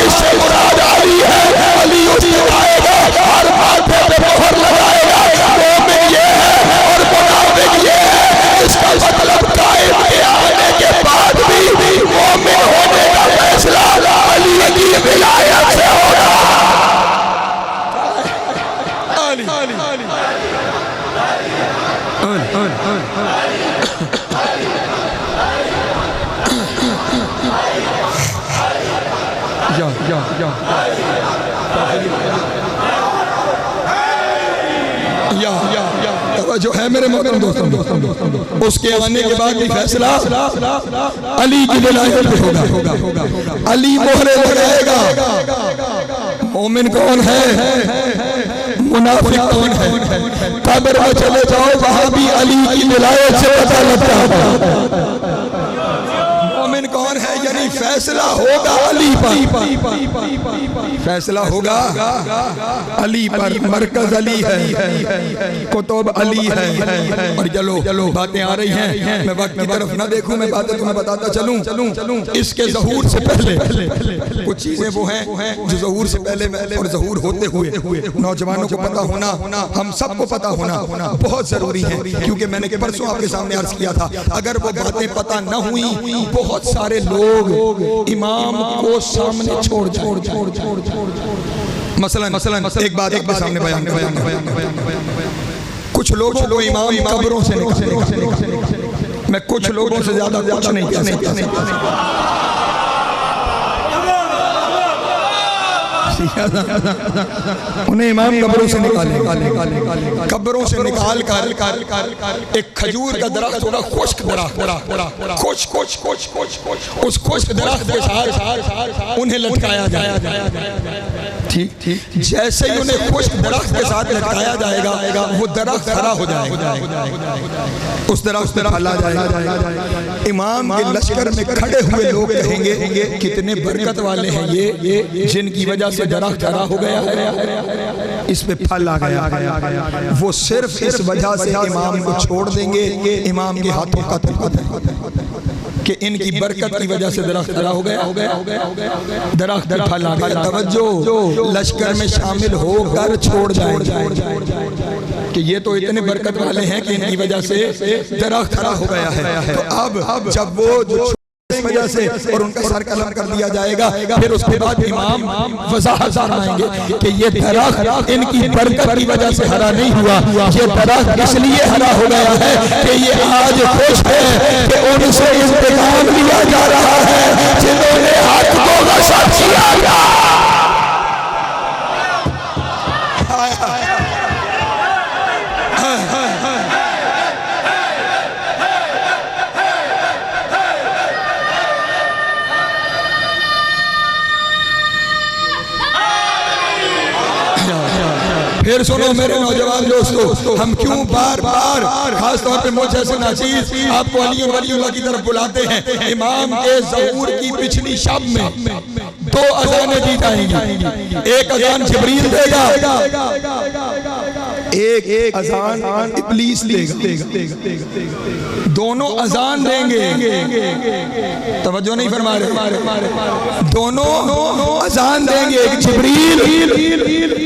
इससे मुराद अली है। अली उसको आएगा, हर माथे पे मोहर लगाएगा। मोमिन ये है जो है मेरे मोहतरम दोस्तों, उसके आने के बाद भी फैसला अली की विलायत पे होगा। अली मोहरे लगाएगा। मोमिन कौन है, मुनाफिक कौन है, कब्र में चले जाओ वहां भी अली की विलायत से पता लगता है। मोमिन कौन है, यानी फैसला होगा अली पर, फैसला होगा अली पर। मरकज अली है, कुतुब अली है। और चलो बातें आ रही हैं, मैं वक्त की तरफ ना देखूं, मैं बातें तुम्हें बताता चलूं। इसके ज़हूर से पहले कुछ चीजें वो हैं जो ज़हूर से पहले और ज़हूर होते हुए नौजवानों को पता होना, हम सबको पता होना बहुत जरूरी है। क्योंकि मैंने परसों आपके सामने अर्ज किया था, अगर वो बातें पता न हुई, बहुत सारे लोग इमाम को सामने छोड़ मसलन एक बात आपके सामने बयान कुछ लोग इमाम कब्रों से निकले। मैं कुछ लोगों से ज्यादा कुछ नहीं कह सकता। उन्हें इमाम कब्रों से निकाले, कब्रों से निकाल कर एक खजूर का दरख्त होगा, खुश्क दरख्त, उस खुश्क दरख्त के साथ उन्हें लटकाया जाएगा। ठीक, जैसे ही उन्हें खुश्क दरख्त के साथ लटकाया जाएगा, वो दरख्त खड़ा हो जाएगा, उस दरख्त पे फला जाएगा। इमाम के लश्कर में खड़े हुए लोग कहेंगे कितने बरकत वाले हैं ये, जिनकी वजह से दरख्त खड़ा हो गया है, इस पे फल आ गया। वो सिर्फ इस वजह से इमाम को छोड़ देंगे, इमाम के हाथों का कि इनकी बरकत की वजह से दरख्त खड़ा हो गया, दरख्त फल आ गया। तवज्जो, लश्कर में शामिल होकर छोड़ जाए कि ये तो इतने बरकत वाले हैं कि इनकी वजह से दरख्त खड़ा हो गया है। तो अब जब वो इस वजह से और उनका सर कलम कर दिया जाएगा, फिर उसके बाद इमाम वजाहत फरमाएंगे कि ये दरख्त इनकी बरकत की वजह से हरा नहीं हुआ, ये दरख्त इसलिए हरा हो गया है कि ये आज खुश है कि उनसे इंतकाम लिया जा रहा है जिन्होंने हक को गशत किया था। फिर सुनो मेरे नौजवान दोस्तों, हम क्यों बार बार खास तौर पे मुझे ऐसे नाचीज आपको वलीउल्लाह की तरफ बुलाते हैं। इमाम के ज़हूर की पिछली शब में 2 अज़ानें दी जाएंगी। एक अज़ान जिब्रील देगा, एक अज़ान इब्लीस देगा। दोनों अज़ान देंगे, तवज्जो नहीं फरमा रहे, दोनों अज़ान देंगे, एक जिब्रील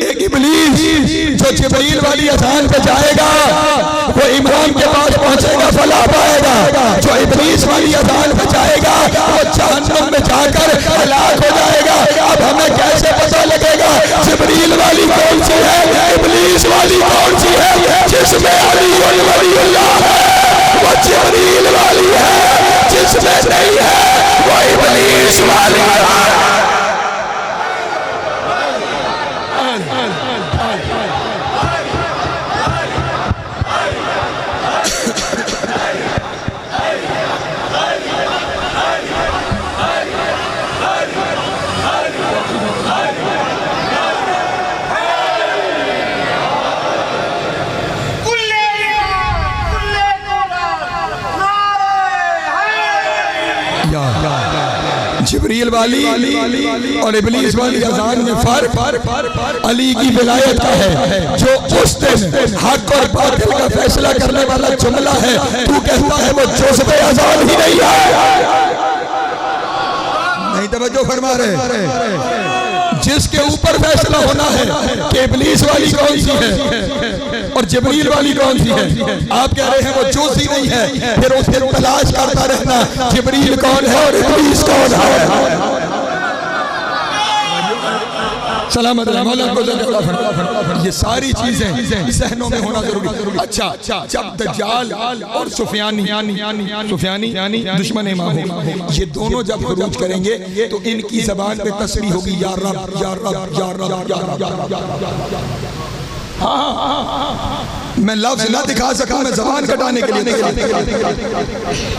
एक इब्लीस। जो जिब्रील वाली अज़ान पे जाएगा वो इमाम के पास पहुंचेगा, फला पाएगा। जो इब्लीस वाली अज़ान पे जाएगा वो जहन्नम में जाकर हलाक हो जाएगा। अब हमें कैसे पता लगेगा जिब्रील वाली कौन सी है, इब्लीस वाली कौन सी है? जिसमें अली वलीउल्लाह है वो जिब्रील वाली है, जिसमें नहीं है वो इब्लीस वाली है। जिब्रील वाली और इब्लीस वाली अज़ान में फर्क अली की विलायत का है। जो उस दिन हक और बातिल का फैसला करने वाला जुमला है, तू कहता है वो जोज़बे अज़ान ही नहीं है। नहीं तवज्जो फरमा रहे, जिसके ऊपर फैसला होना है कि इब्लीस वाली कौन सी है और जिब्रील वाली कौन सी है। आप कह रहे हैं वो जोज़ ही नहीं है, फिर उस दिन तलाश करता रहना जिब्रील कौन है और इब्लीस कौन है। सलामत रहे, मौला को अता फरमाए। ये सारी चीजें ज़हनों में होना जरूरी। अच्छा, जब दज्जाल और सुफियानी दुश्मन इमाम होगा, ये दोनों जब खुरूज करेंगे तो इनकी ज़बान पे तस्बीह होगी, या रब या रब या रब या रब। मैं लफ्ज़ ना दिखा सकूं, मैं ज़बान कटाने के लिए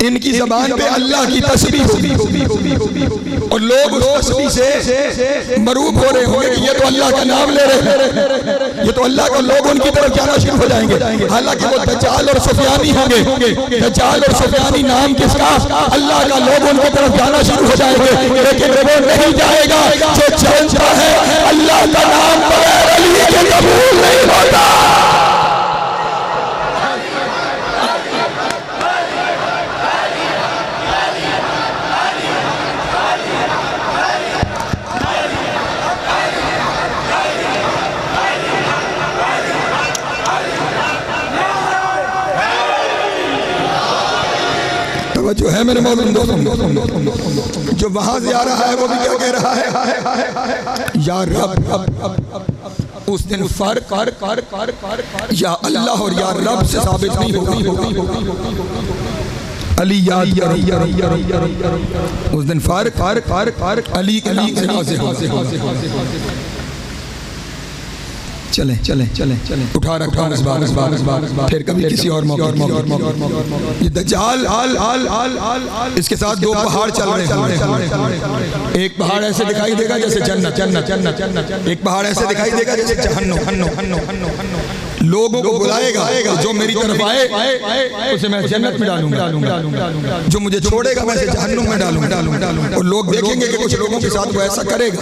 इनकी ज़बान पे अल्लाह की तस्बीह होगी और लोग उस तस्बीह से मरूब हो रहे होंगे कि ये तो अल्लाह का नाम ले रहे हैं, ये तो अल्लाह का, लोग उनकी तरफ जाना शुरू हो जाएंगे। हालांकि वो दज्जाल और सुफियानी होंगे, दज्जाल और सुफियानी नाम किसका, अल्लाह का, लोग उनकी तरफ जाना शुरू हो जाएंगे, लेकिन वो नहीं जाएगा जो जानता है अल्लाह का नाम बगैर अली के कबूल नहीं होता। जो है मेरे मोमिन दोस्तों, जो वहां से आ रहा है वो भी क्या कह रहा है, या रब। उस दिन फर्क या अल्लाह और या रब से साबित नहीं होगी। अली याद उस दिन फर्क अली चले उठा रखा इस बार फिर कभी किसी और मौके। ये दज्जाल इसके साथ दो पहाड़ चल रहे हैं। एक पहाड़ ऐसे दिखाई देगा जैसे जन्नत, एक पहाड़ ऐसे दिखाई देगा जैसे जहन्नम। लोगों को बुलाएगा, जो मेरी तरफ आए उसे मैं जन्नत में डालूंगा, जो मुझे छोड़ेगा मैं उसे जहन्नुम में डालूंगा। और लोग देखेंगे कि कुछ लोगों के साथ वो ऐसा करेगा,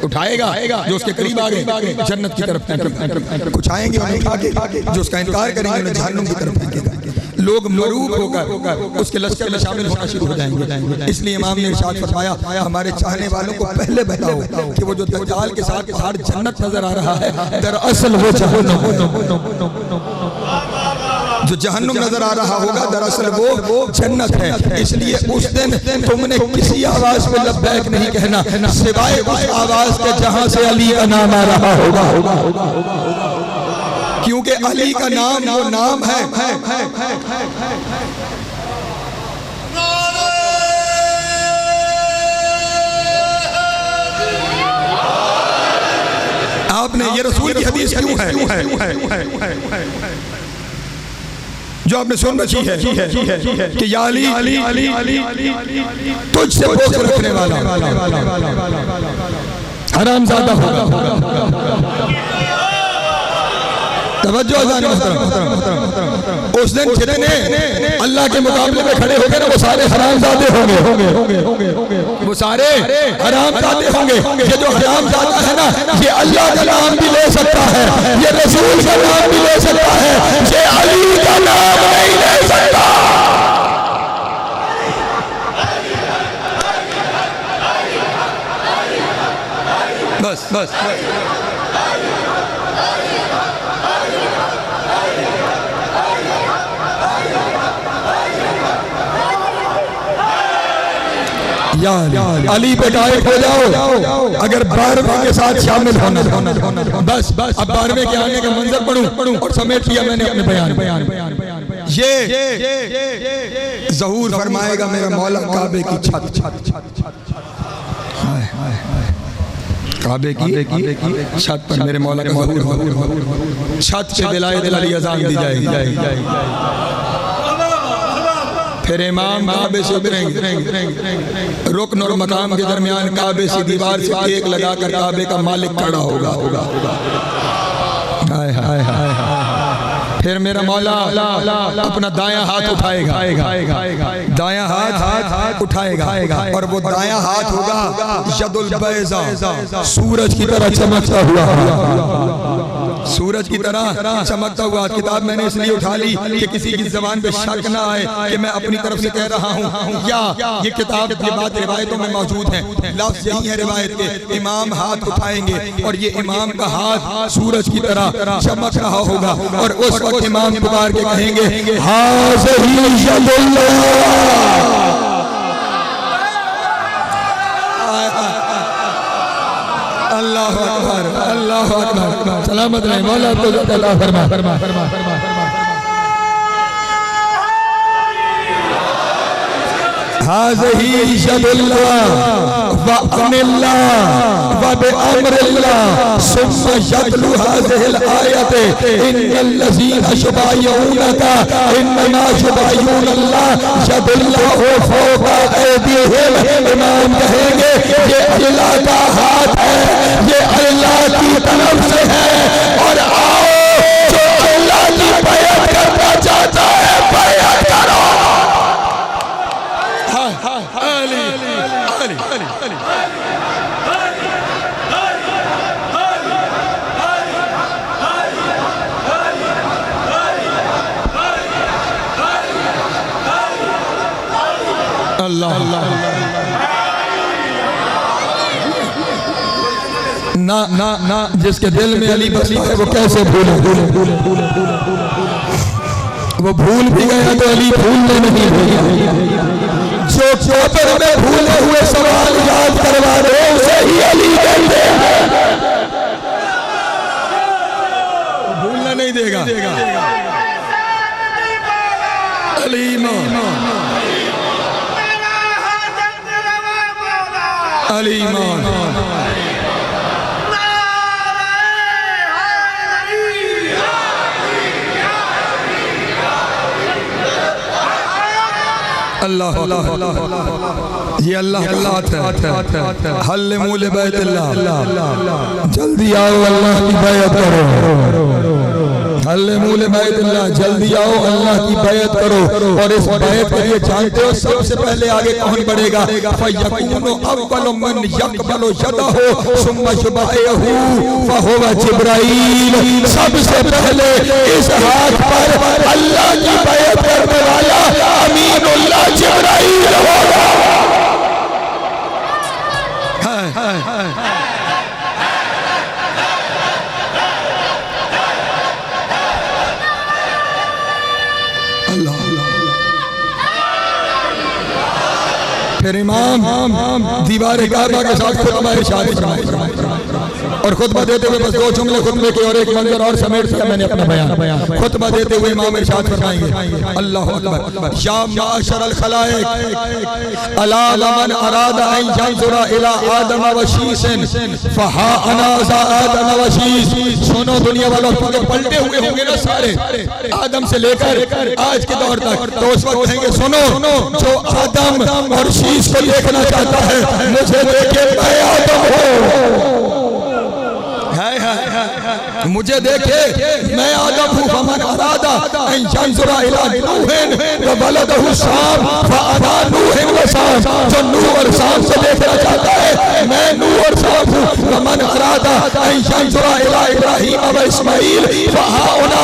उठाएगा जो उसके करीब आ गए जन्नत की तरफ, कुछ आएंगे उठा के जो उसका इनकार करेंगे उन्हें जहन्नुम की तरफ फेंकेगा। लोग मरूब होकर उसके लश्कर में शामिल होना शुरू हो जाएंगे। इसलिए इमाम ने इरशाद फरमाया, हमारे चाहने वालों को पहले बताओ कि वो जो दज्जाल के साथ पहाड़ जन्नत नजर आ रहा है, दरअसल वो जो जहन्नुम नजर आ रहा होगा, दरअसल वो जन्नत है। इसलिए उस दिन तुमने किसी आवाज में लब्बैक नहीं कहना सिवाय उस आवाज के जहां से अली का नाम आ रहा होगा, क्योंकि अली का नाम वो नाम है। आपने ये रसूल की हदीस क्यों है जो आपने सुन रखी है कि या अली तुझसे बोझ रखने वाला हरामजादा होगा। उस दिन जितने अल्लाह के मुकाबले में खड़े होंगे ना, वो सारे हरामजादे होंगे, वो सारे हरामजादे होंगे। ये जो हरामजादा है ना, ये अल्लाह का नाम भी ले सकता है, ये रसूल का नाम भी ले सकता है, ये अली का नाम नहीं ले सकता। बस अली पे गायब हो जाओ, अगर 12वें के साथ शामिल होना। बस अब 12वें के आने का मंजर पढ़ूं और समेट लिया मैंने अपने बयान। ये ज़हूर फरमाएगा मेरा मौला काबे की छत, काबे की छत पर मेरे मौला का ज़हूर, छत पे विलायत अली अज़ान दी जाएगी। फिर इमाम काबे से उतरेंगे, रुकन और मकाम के दरमियान काबे से दीवार से टेक लगाकर काबे का मालिक खड़ा होगा। हाय हाय हाय हाय। फिर मेरा मौला अपना दायां हाथ उठाएगा, दायां हाथ उठाएगा और वो दायां हाथ होगा यदुल बैज़ा, सूरज की तरह चमकता हुआ, सूरज की तरह चमकता हुआ। किताब मैंने इसलिए उठा ली कि किसी की ज़बान पे शक ना आए कि मैं अपनी तरफ से कह रहा हूँ। क्या ये किताब की बात रिवायतों में मौजूद है, लफ्ज़ यही है रिवायत के। इमाम हाथ उठाएंगे और ये इमाम का हाथ सूरज की तरह चमक रहा होगा और उस वक्त इमाम पुकार के कहेंगे, हाज़िही यदुल्लाह। अल्लाह अकबर, अल्लाह अकबर। सलामत रहे मौला, तो अल्लाह फरमा फरमा फरमा फरमा। हाज़िही यदुल्लाह व अनिल्लाह व बिअम्रिल्लाह सुम्मा यतलू हाज़िहिल आयत इन्नल्लज़ीना युबाय्यूनका इन्नमा युबाय्यूनल्लाह यदुल्लाहु फ़ौक़ा ऐदीहिम। इमाम कहेंगे ये अल्लाह का हाथ है, ये अल्लाह की तरफ से है। और आओ जो अल्लाह की बैअत करना चाहता है बैअत करो। अली अली अली अली अल्लाह ना ना ना जिसके दिल में अली बसता है वो कैसे भूले। वो भूल भी गया तो अली भूलने नहीं भूला। जो चौपर में भूले हुए सवाल याद करवा रहे उसे ही अली कहते हैं। भूलना नहीं देगा अली ईमान, अली ईमान। अल्लाह ये अल्लाह का हाथ है। हल्ले मूले बैतुल्लाह, जल्दी आओ अल्लाह की बैत करो। हल्ले मूले बैतुल्लाह, जल्दी आओ अल्लाह की बैत करो। और इस बैत के लिए जानते हो सबसे पहले आगे कौन बढ़ेगा? फयकुनु अव्वलु मन यक़बलु यदहु सुम्मा युबायहु फहुवा जिब्राईल। सबसे पहले इस हाथ पर अल्लाह की बैत करने वाला अमीनुल्लाह जिब्राईल होगा। फिर इमाम दीवार काबा के साथ खुतबा इरशाद फरमाए। और खुतबा देते हुए बस दो जुमले खुतबे के और एक मंजर और समेट दिया मैंने अपना बयान। खुतबा देते हुए इमाम इरशाद फरमाएंगे अल्लाहु अकबर। या माशरल खलाइक अला मन अरादा अन यंजुरा इला आदम व शीसन फहा अना ज़ा आदम व शीस। सुनो दुनिया वालों, क्योंकि पलटे हुए होंगे ना सारे आदम से लेकर आज के दौर तक, तो उस वक्त कहेंगे सुनो जो आदम और शीस को देखना चाहता है मुझे देखे मैं आदम हूँ। मुझे देखे मैं आदम हूँ। फमन अरादा अन यंजुरा इला नूहिन व वलदहु शाम फअना नूहिन व शाम। जो नूह और शाम को देखना चाहता है मैं नूह और शाम हूँ। फमन अरादा अन यंजुरा इला इब्राहीम व इस्माईल फअना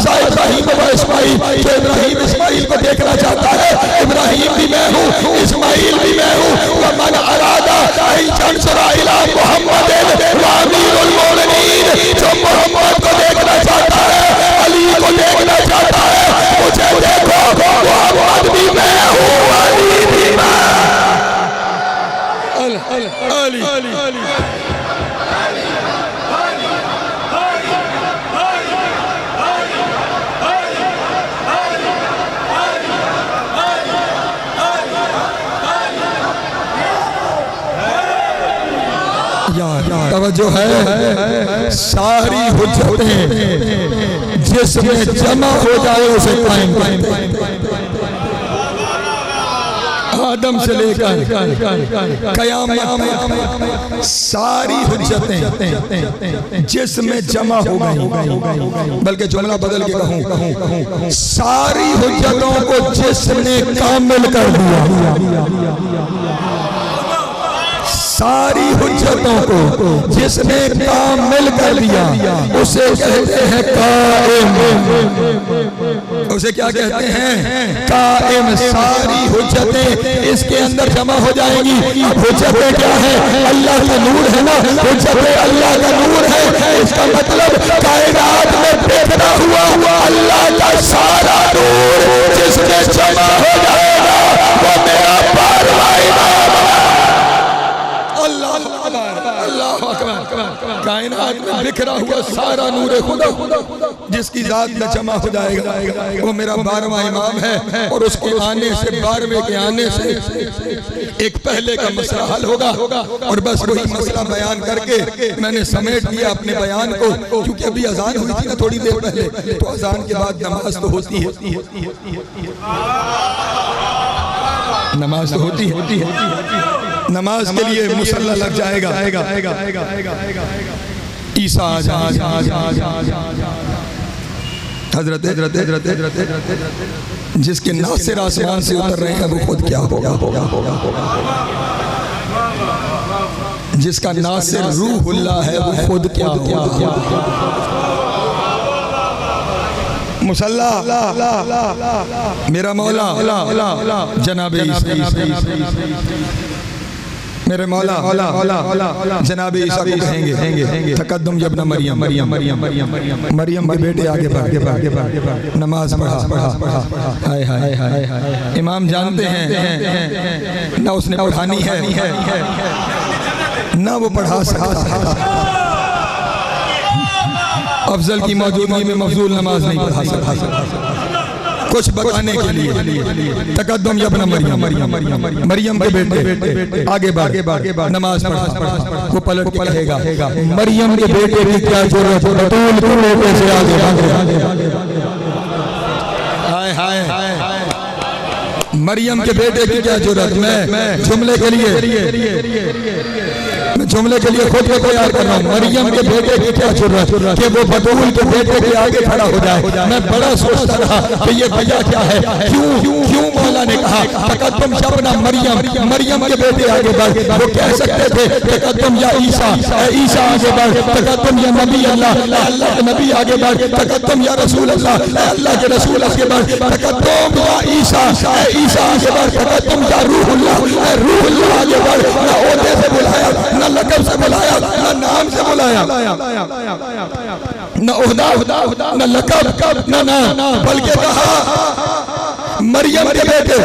ज़ा इब्राहीम व इस्माईल। जो इब्राहीम इस्माईल को देखना चाहता है इब्राहीम भी मैं हूँ, इस्माईल भी मैं हूँ। फमन अरादा अन यंजुरा इला मुहम्मदिन व अमीरुल मोमिनीन। जो मोहम्मद को देखना चाहता है अली को देखना चाहता है मुझे देखो मोहम्मद भी मैं हूँ अली भी मैं। अली अली अली तवज्जो है। सारी हुज्जतें जिसमें जमा हो जाए उसे कायम करें। आदम से लेकर कयामत सारी हुज्जतें जिसमें जमा हो गई, बल्कि जुमला बदल के कहूँ सारी हुज्जतों को जिसने कामिल कर दिया। सारी हुज्जतों को जिसने कामिल कर दिया उसे कहते हैं काइम। उसे क्या कहते हैं? काइम। सारी हुज्जतें इसके अंदर जमा हो जाएंगी। हुज्जतें क्या है? अल्लाह का नूर है ना, हुज्जतें अल्लाह का नूर है। इसका मतलब कायनात में बिखरा हुआ अल्लाह का सारा नूर जिसमें जमा हो जाएगा वो मेरा परवाना। अल्लाह सारा नूर खुदा जिसकी जात में जमा हो जाएगा वो मेरा 12वां इमाम है। और उसके आने से 12वें के आने से एक पहले का मसला हल होगा और बस वही मसला बयान करके मैंने समेट दिया अपने बयान को, क्योंकि अभी अजान हुई थी ना थोड़ी देर पहले, तो अजान के बाद नमाज तो होती है, नमाज तो होती है, नमाज के लिए मुसल्ला लग जाएगा। ईसा हजरत जिसके नासिर आसमान से उतर रहे हैं वो खुद क्या होगा, जिसका नासिर रूहुल्लाह है वो खुद क्या होगा। मुसल्ला मेरा मौला जनाबे मेरे मौला जनाबे ईसा को कहेंगे तकद्दुम जब न मरियम के बेटे आगे बढ़ नमाज पढ़ा। हाय हाय हाय इमाम जानते हैं ना उसने पढ़ानी है ना वो पढ़ा सकता। अफजल की मौजूदगी में मफजूल नमाज नहीं पढ़ा सकता। कुछ बताने के लिए तकद्दुम जब न मरियम के बेटे आगे बढ़ नमाज पढ़ा। वो पलट के कहेगा मरियम के बेटे की क्या जरूरत है, बतूल के बेटे से आगे हाय हाय मरियम के बेटे की क्या जरूरत। मैं जुमले के लिए खुद को तैयार कर रहा हूँ। मरियम के बेटे की क्या जरूरत कि वो बतूल के बेटे के आगे खड़ा हो जाए। मैं बड़ा सोचता रहा कि ये भैया क्या है, क्यों मौला ने कहा तकद्दुम जब न मरियम के बेटे आगे बढ़। वो कह सकते थे तकद्दुम या ईसा आगे बढ़, तकद्दुम या नबी अल्लाह के नबी आगे बढ़, तकद्दुम या रसूल अल्लाह के रसूल आगे बढ़, तकद्दुम या ईसा आगे बढ़, तकद्दुम या रूहुल्लाह आगे बढ़। ना ओहदे से बुलाया, ना लक़ब से बुलाया, ना नाम से बुलाया, ना ओहदा ना लक़ब ना नाम, बल्कि कहा मरियम के बेटे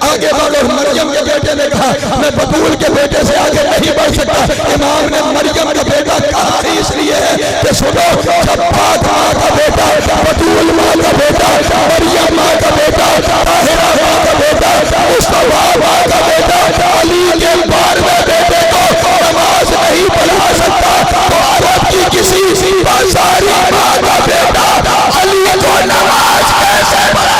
आगे बढ़ो। मरियम के बेटे ने कहा मैं बतूल के बेटे से आगे नहीं बढ़ सकता। इमाम ने मरियम का बेटा कहा इसलिए कि सुनो, जब पाक माँ का बेटा, बतूल माँ का बेटा, मरियम माँ का बेटा, ताहिरा माँ का बेटा, मुस्तफा माँ का बेटा अली के 12वें बेटे को नमाज नहीं पढ़ा सकता, तो अरब की किसी बाजारी माँ का बेटा अली को नमाज कैसे पढ़ा।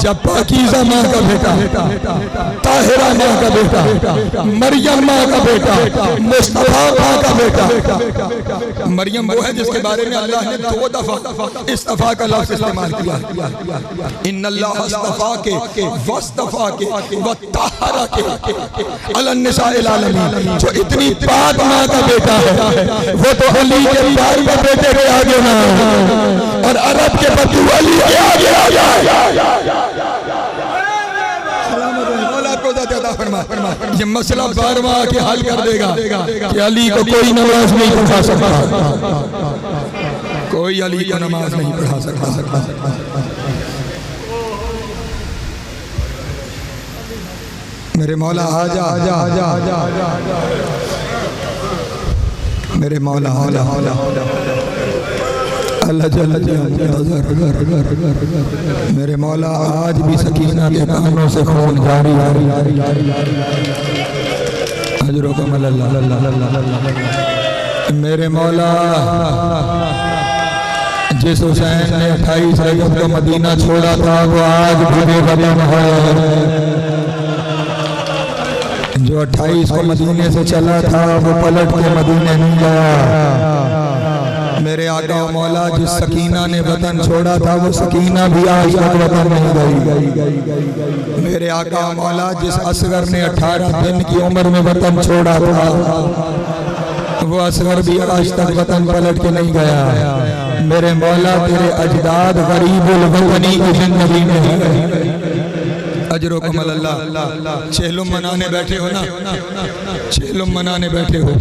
जब पाकीज़ा माँ का बेटा, ताहिरा माँ का बेटा, मरियम माँ का बेटा, मुस्तफा माँ का बेटा। मरियम वो है जिसके बारे में अल्लाह ने 2 दफा इस्तफा का लफ्ज़ इस्तेमाल किया। इन्नल्लाह इस्तफा के वस्तफा के वत्ताहरा के अलन निसाइल आलमीन। जो इतनी पाक माँ का बेटा है वो तो अली के 12वें बेटे के आगे ना, और अरब के बतू अली के आगे आ जाए। ये मसला 12वां के हल कर देगा कि अली को कोई नमाज नहीं पढ़ा सकता, कोई अली को नमाज नहीं पढ़ा सकता। मेरे मौला आजा आजा आजा आजा आजा, मेरे मौला आजा आजा अल्लाह मेरे मौला आज भी सकीना के कानों से खून जारी हजरों का मेरे मौला जिस हुसैन ने 28 रजब को मदीना छोड़ा था वो आज भी बेगम है। जो 28 को मदीने से चला था वो पलट के मदीने नहीं गया। मेरे आका मौला जिस सकीना ने वतन छोड़ा था वो सकीना भी आज तक वतन नहीं गई। मेरे आका मौला जिस असगर ने 18 दिन की उम्र में वतन छोड़ा था वो असगर भी आज तक वतन पलट के नहीं गया। मेरे मौला तेरे अजदाद गरीबुल वतनी की जिंदगी में अजरो कमल अल्लाह। चेहलुम मनाने बैठे हो ना, चेहलुम मनाने बैठे हो।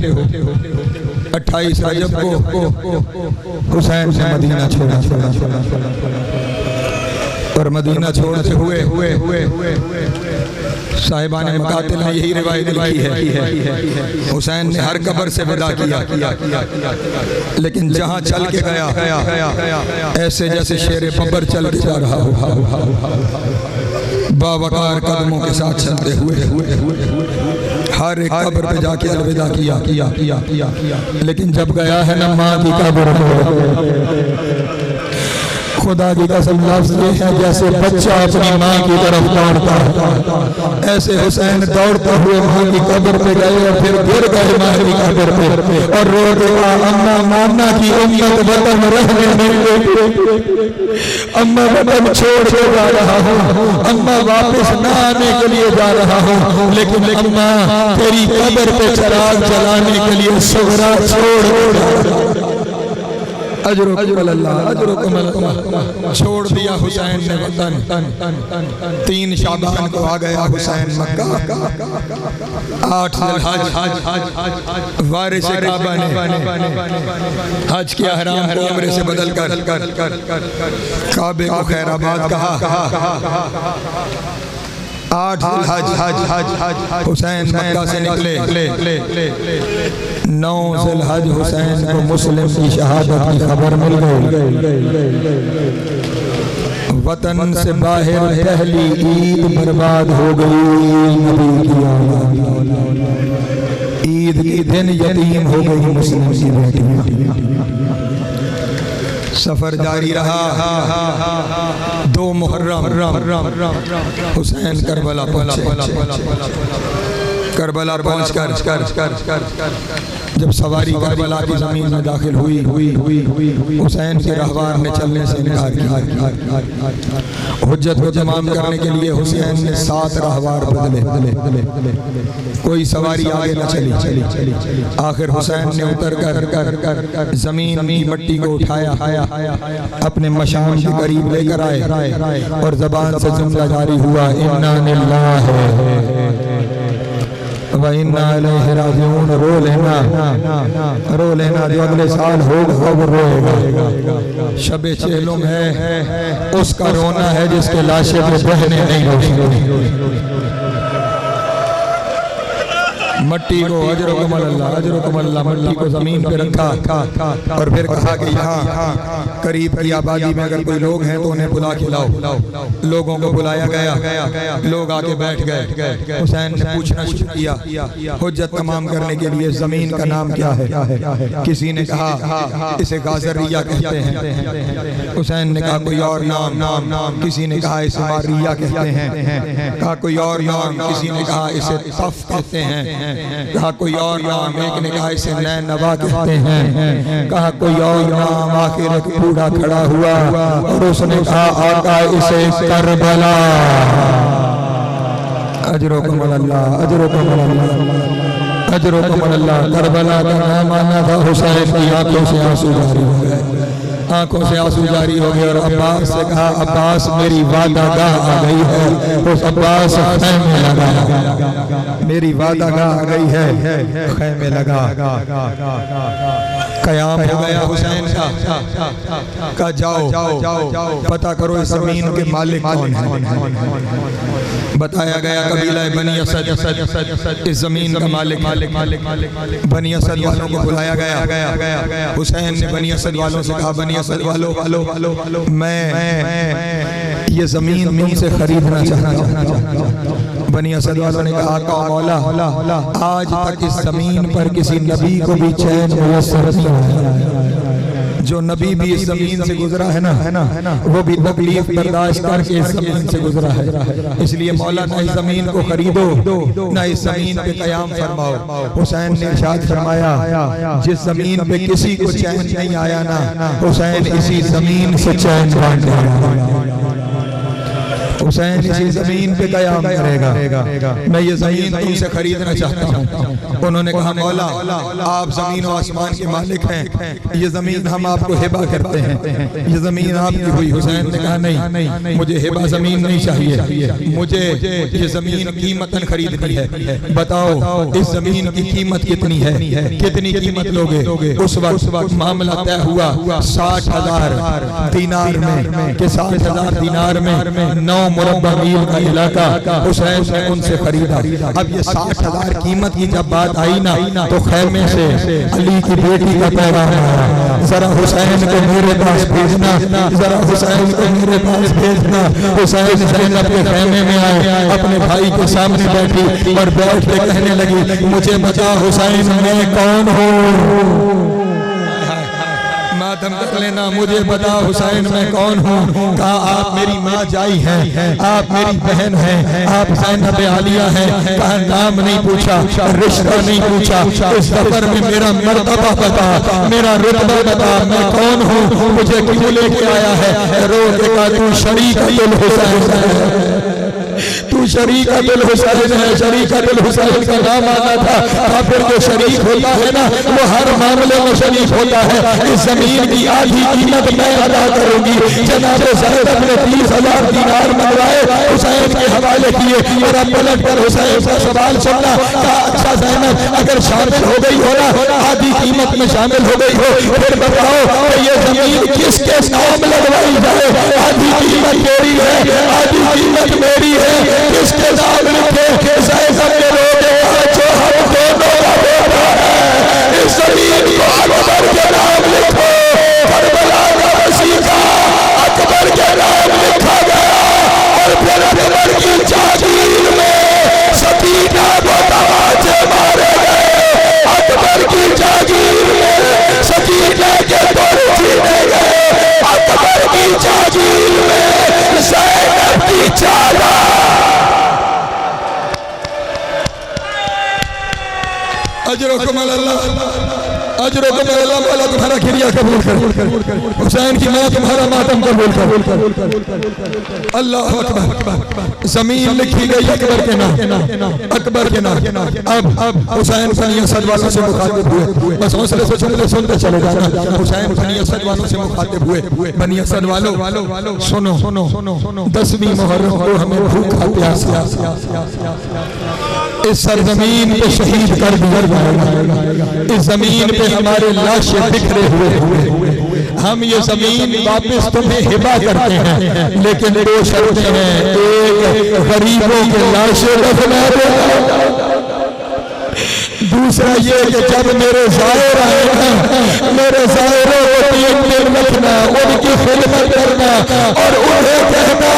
28 रजब को हुसैन ने मदीना छोड़ा और मदीना छोड़ते हुए साहिबान मकातिल ने यही रिवायत लिखी है, हुसैन ने हर कब्र से विदा किया, लेकिन जहाँ चल के गया ऐसे जैसे शेर बब्बर चल के जा रहा हो, बावकार कदमों के साथ चलते हुए हर एक कब्र पे जाके अलविदा किया। लेकिन जब गया है ना माँ की कब्र में, खुदा की कसम लफ्ज़ ये है जैसे बच्चा अपनी माँ की तरफ दौड़ता है, ऐसे हुसैन दौड़ते हुए माँ की कब्र पे गए और फिर गिर गए माँ की कब्र पे और रो रहा, अम्मा माना की उम्मत वतन रहने नहीं देती, अम्मा वतन छोड़ के जा रहा हूँ, अम्मा वापस न आने के लिए जा रहा हूँ, लेकिन अम्मा तेरी कब्र पे चिराग जलाने के लिए सुगरा छोड़ अजरो कमल अल्लाह, अजरो कमल अल्लाह। छोड़ दिया हुसैन ने वतन। 3 शाबान को आ गया हुसैन मक्का। 8 जिलहज वारिस काबा ने हज के अहराम को उम्रे से बदल कर काबे को खैराबाद कहा। 8 जिलहज हुसैन मक्का से निकले। 9 जिलहज हुसैन को मुस्लिम की शहादत की खबर मिल गई। वतन से बाहर पहली ईद बर्बाद हो गई। नबी की ईद के दिन यतीम हो गई मुस्लिम की बेटियां। सफर जारी रहा। 2 मुहर्रम हुसैन करबला पहुंचे। करबला पहुंचकर जब सवारी करबला की जमीन में दाखिल हुई, हुसैन के रहवार ने चलने से इनकार किया। हुज्जत को तमाम करने के लिए हुसैन ने 7 रहवार बदले, कोई सवारी आगे न चली। आखिर हुसैन ने उतर कर जमीन की मट्टी को उठाया, अपने मशान के करीब लेकर आए और जबान से जुमला जारी हुआ, इन्ना लिल्लाहि व इन्ना इलैहि राजिऊन। रो लेना जो अगले साल होगा वो रोएगा। शबे चेहलुम है, उसका रोना है जिसके लाशें पे बहने नहीं रोएंगे। मट्टी को अजरो कमल अल्लाह, अजरो कमल अल्लाह, मट्टी को जमीन पे रखा और फिर कहा कि यहाँ करीब की आबादी में अगर कोई लोग हैं तो उन्हें बुला के लाओ। लोगों को बुलाया गया, लोग आके बैठ गए। हुसैन ने पूछना शुरू किया, हुज्जत तमाम करने के लिए जमीन का नाम क्या है? किसी ने कहा इसे गाजरिया कहते हैं। हुसैन ने कहा कोई और नाम। किसी ने कहा इसे मारिया कहते हैं। कहा कोई और नाम। किसी ने कहा इसे तफ कहते हैं। कहा कोई और नाम। एक ने कहा इसे नैनवा कहते हैं। कहा कोई और नाम। आखिर एक बूढ़ा खड़ा हुआ और उसने कहा आका इसे करबला। अजरो कमल अल्लाह, अजरो कमल अल्लाह, अजरो कमल अल्लाह। करबला का नाम आना था। हुसैन की आंखों से आंसू जारी हो गए, आंखों से आंसू जारी हो गए और अब्बास से कहा अब्बास मेरी वादागाह आ गई है। उस अब्बास खैमे लगा, मेरी वादागाह आ गई है, खैमे लगा। कयाम हो गया हुसैन का जाओ पता करो इस जमीन के मालिक कौन है। बताया गया कबीला बनी असद इस जमीन का मालिक। बनी असद वालों को बुलाया गया। हुसैन ने बनी असद वालों से कहा बनी असद वालों मैं ये जमीन तुमसे खरीदना चाहता हूँ। बनी असद वालों ने कहा आका मौला आज तक इस जमीन पर किसी नबी को भी चैन मुयस्सर नहीं आया। जो नबी भी इस जमीन से गुजरा है ना वो भी तकलीफ बर्दाश्त करके इस जमीन से गुजरा है। इसलिए मौला ना इस जमीन को खरीदो ना इस जमीन पे कयाम फरमाओ। हुसैन ने इरशाद फरमाया जिस जमीन पे किसी को चैन नहीं आया ना हुसैन इसी जमीन से चैन बांट आया। हुसैन इसी जमीन पे कयाम करेगा, मैं ये जमीन तुमसे खरीदना चाहता हूँ। उन्होंने कहा मौला आप जमीन और आसमान के मालिक हैं, ये जमीन हम आपको हिबा करते हैं, ये जमीन आपकी हुई। हुसैन ने कहा नहीं, मुझे हिबा जमीन नहीं चाहिए, मुझे ये जमीन कीमतन खरीदनी है। बताओ इस जमीन की कीमत कितनी है, कितनी कीमत लोगे? उस वक्त मामला तय हुआ 60,000 दीनार में कि 60,000 दीनार में 9 मुरब्बा मील का इलाका हुसैन ने उनसे खरीदा। अब ये 60,000 कीमत की जब बात आई ना तो खैमे से अली की बेटी का पैगाम आया, जरा हुसैन को मेरे पास भेजना, जरा हुसैन को मेरे पास भेजना। हुसैन ज़ैनब के खैमे में आए, अपने भाई के सामने बैठी और बैठ के कहने लगी मुझे बता हुसैन मैं कौन हूँ। मातम कर लेना, मुझे बता हुसैन मैं कौन हूँ। कहा आप मेरी माँ जाई हैं, आप मेरी बहन हैं, आप ज़ैनब आलिया हैं। कहा नाम नहीं पूछा, रिश्ता नहीं पूछा, इस सफर में मेरा मर्तबा बता, मेरा रुतबा बता, मैं कौन हूँ, मुझे क्यों लेके आया है। रो के कहा तू शरीकतुल हुसैन है, तू शरीकतुल हुसैन है। शरीकतुल हुसैन का नाम आता था, फिर जो शरीक होता है ना वो हर मामले में शरीक होता है। इस जमीन की आधी कीमत मैं अदा करूंगी। जनाब ज़ैनब ने 30,000 दीनार मंगवाए, हुसैन के हवाले किए और अब पलट कर हुसैन का सवाल सुनना। कहा अच्छा ज़ैनब अगर शामिल हो गई हो ना, आधी कीमत में शामिल हो गई हो, फिर बताओ कि ये जमीन किसके नाम लगवाई जाए। आधी कीमत मेरी है, आधी कीमत मेरी है, किसके नाम लिखे। ज़ैनब ने रोके जो हम दोनों का बेटा है, इस जमीन को अकबर के नाम लिखो। करबला का वसीका अकबर के नाम लिखा गया और फिर अकबर की जागीर में सकीना को तमाचे मारे गए। अकबर की जागीर में सकीना के तोड़ छीने गए। अकबर की जागीर में ज़ैनब की चादर। अजरकुम अल्लाह, अजरकुम अल्लाह, मौला तुम्हारा खिरिया कबूल कर, हुसैन की माँ तुम्हारा मातम कबूल कर। अल्लाह अकबर। जमीन लिखी गई अकबर के नाम, अकबर के नाम। अब हुसैन बनी असद वालों से मुखातिब हुए, बस हौसले से सुनते चले जाना। हुसैन बनी असद वालों से मुखातिब हुए, बनी असद वालों सुनो, 10वीं मुहर्रम को हमें भूखा प्यासा इस सरजमीन पे शहीद कर दिया जाएगा। इस जमीन पे हमारे लाशें बिखरे हुए। हम ये जमीन वापस तुम्हें हिबा करते हैं, लेकिन 2 शर्तें हैं। एक गरीबों के लाशें दफना देना, दूसरा ये कि जब मेरे ज़ाहिर आएगा, मेरे ज़ाहिरों को 3 दिन रखना, उनकी खिदमत करना और उन्हें कहना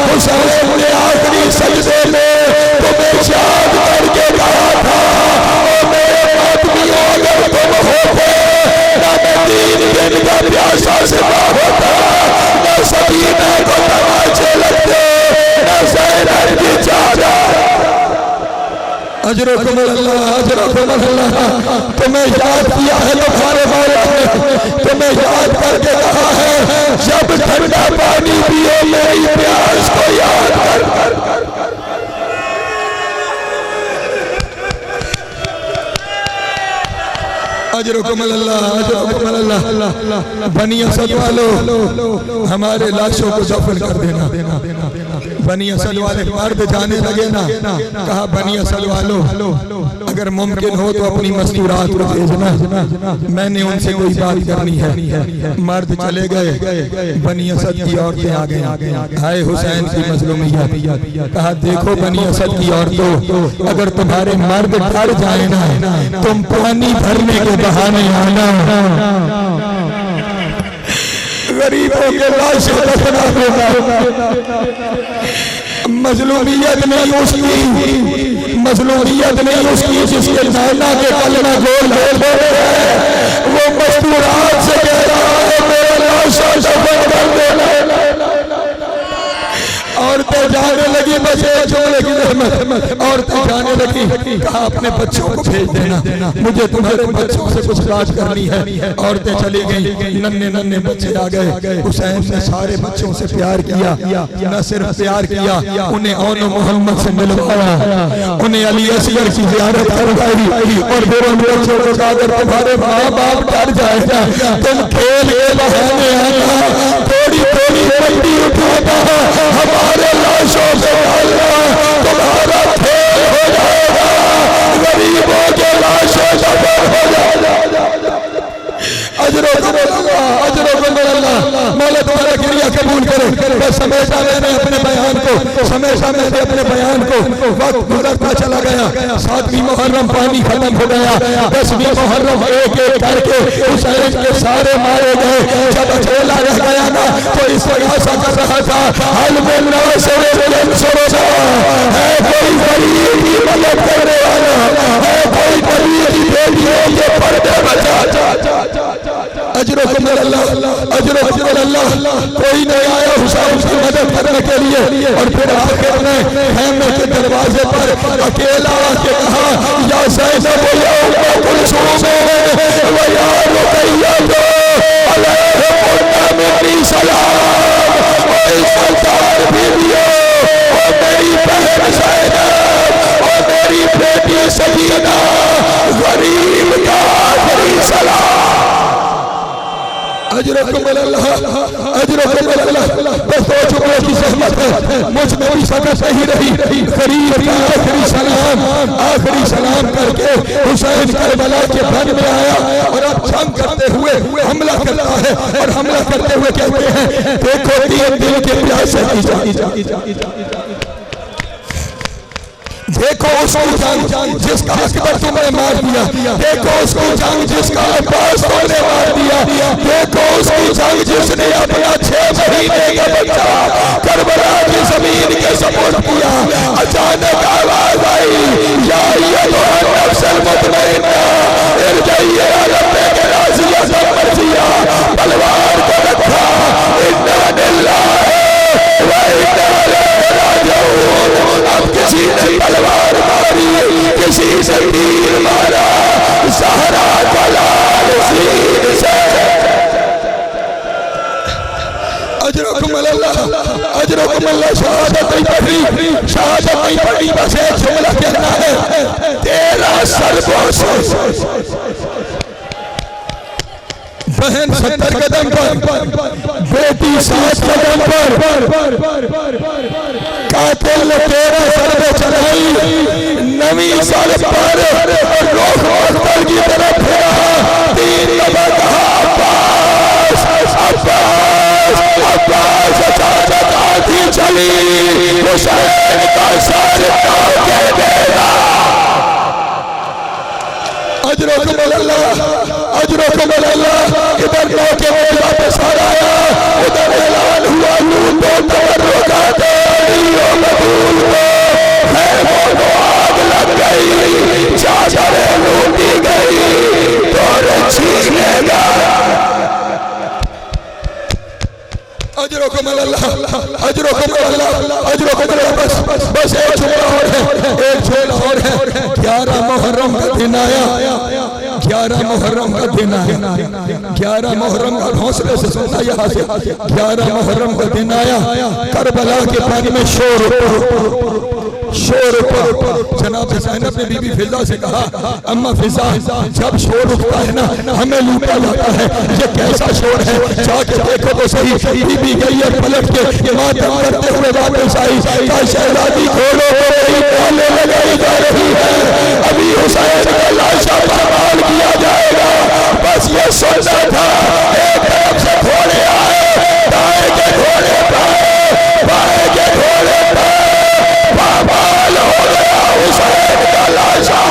हुसैन ने आखिरी सजदे में तुम्हें याद करके कहा था और मेरे आदमियों अगर तुम होते ना मैं 3 दिन का प्यासा सिवा होता, न सकीना को तमाचे लगते, न ज़ैनब की चादर। अजरकुम अल्लाह, अजरकुम अल्लाह। तुम्हें याद किया है तुम्हारे मौला ने, तुम्हें याद करके कहा है जब ठंडा पानी पियो मेरी प्यास को याद कर। अजरकुम अल्लाह, अजरकुम अल्लाह। बनी असद वालों हमारे लाशों को दफन कर देना। बनी असद वाले मर्द जाने लगे ना, कहा बनी असद वालों अगर मुमकिन हो तो अपनी मस्तूरात को भेजना, मैंने उनसे कोई बात करनी है। मर्द चले गए, बनी असद की औरतें आ गई। हाय हुसैन की मजलूमियत। कहा देखो बनी असद की औरतों, अगर तुम्हारे मर्द डर जाए ना, तुम पानी भरने के बहाने आना, गरीबों के लाशें दफना देना। मजलूमियत नहीं उसकी, मजलूमियत नहीं उसकी जिसके नाना के कलमा गोल वो मस्तूरात से कह रहा है मेरे लाशों दफन कर देना। औरतें जाने लगी, बस एक जुमले की रहमत। औरतें जाने लगी, कहा अपने बच्चों को भेज देना, मुझे तुम्हारे बच्चों से कुछ बात करनी है। औरतें चली गई, नन्हे नन्हे बच्चे आ गए। हुसैन ने सारे बच्चों से प्यार किया, न सिर्फ प्यार किया, उन्हें औन मोहम्मद से मिलवाया, उन्हें अली असगर की ज़ियारत करवाई। और फिर उन बच्चों को कहा अगर तुम्हारे माँ बाप डर जाएगा, तुम खेल के बहाने आना, थोड़ी थोड़ी मिट्टी उठाना, हमारे लाशों से डालना, तुम्हारा खेल हो जाएगा, गरीबों के लाशों दफन हो जाएगा। अजरों को मौला तुम्हारा क्रिया कबूल करे। बस हमेशा मैंने अपने बयान को वक्त गुजरता चला गया। 7वीं मुहर्रम पानी खत्म हो गया। 10वीं मुहर्रम एक एक करके हुसैन के सारे मारे गए। जब अकेला रह गया ना तो इस तरह सा कर रहा था, हल में है कोई गरीब की मदद करने वाला, है कोई गरीब की बेटी है ये पर्दे बचा। अजरों को अल्लाह, कोई नहीं आया हुसैन की मदद करने के लिए। और फिर आखिर में खेमे के दरवाजे पर अकेला आके कहा, या ज़ैनब या उम्म कुलसूम व या रुक़य्या अलैहिमुन्ना मिन्नी सलाम। ओ सरदार बीवियों, ओ मेरी बहन ज़ैनब, ओ मेरी बेटी सकीना, गरीब का आखिरी सलाम। अजरकुम अल्लाह, बस 2 जुमलों की सहमत है, मुझ में भी सकत नहीं रही। गरीब का आखिरी सलाम करके हुसैन करबला के बन में आया। और अब जंग करते हुए हमला करता है, और हमला करते हुए कहते हैं, देखो 3 दिन के प्यासे की देखो उसको जंग जिसका अकबर तुमने मार दिया, देखो उसको जंग जिसका अब्बास तुमने मार दिया, देखो उसको जंग जिसने अपना 6 महीने का बच्चा करबला की जमीन के सपोर्ट किया। अचानक आवाज आई, या अय्युहन नफ्सुल मुतमइन्ना इरजिई इला रब्बिक राज़ियतन मर्ज़िया। तलवार को रखा, इन्ना लिल्लाहि व इन्ना इलैहि राजिऊन। अब किसी ने तलवार मारी, किसी से तीर मारा, ज़हरा का लाल सीन से। अजरकुम अल्लाह, शहादत नहीं पढ़ी, बस एक जुमला कहना है, तेरा सरबोश बहन 70 कदम पर, बेटी 7 कदम पर, कातिल ने 13 सरबे चलाई, 9वीं सर पर रुख अख्तर की तरफ फेरा, 3 दफा कहा अब्बास अब्बास अब्बास। अचानक आंधी चली, हुसैन का सर काटे देगा। अजरकुम अल्लाह, इधर मौके में वापस आ आया, उधर ऐलान हुआ, नून दो तबर्रुकात कबूल को है वो आग लग गई, चादरें लूटी गई, तोड़ छीनेगा। अजरकुम अल्लाह, बस एक जुमला और है, 11 मुहर्रम का दिन आया, 11 मुहर्रम का दिन आया, 11 मुहर्रम का हौसले से सुनना यहाँ से, 11 मुहर्रम का दिन आया। करबला के पानी में शोर जनाब ज़ैनब ने बीबी फिजा से कहा, अम्मा फिजा, जब शोर उठता है ना हमें लूटा जाता है, ये कैसा शोर है, जाके देखो तो सही। बीबी गई है पलट के, मातम करते हुए वापस आई, कहा शहजादी खोलो, ताले लगाई जा रही है, अभी हुसैन का लाशा पामाल किया जाएगा। बस ये सोचना था, एक तरफ से घोड़े आए, दाएं के घोड़े बाएं के घोड़े पामाल हो गया हुसैन का लाशा।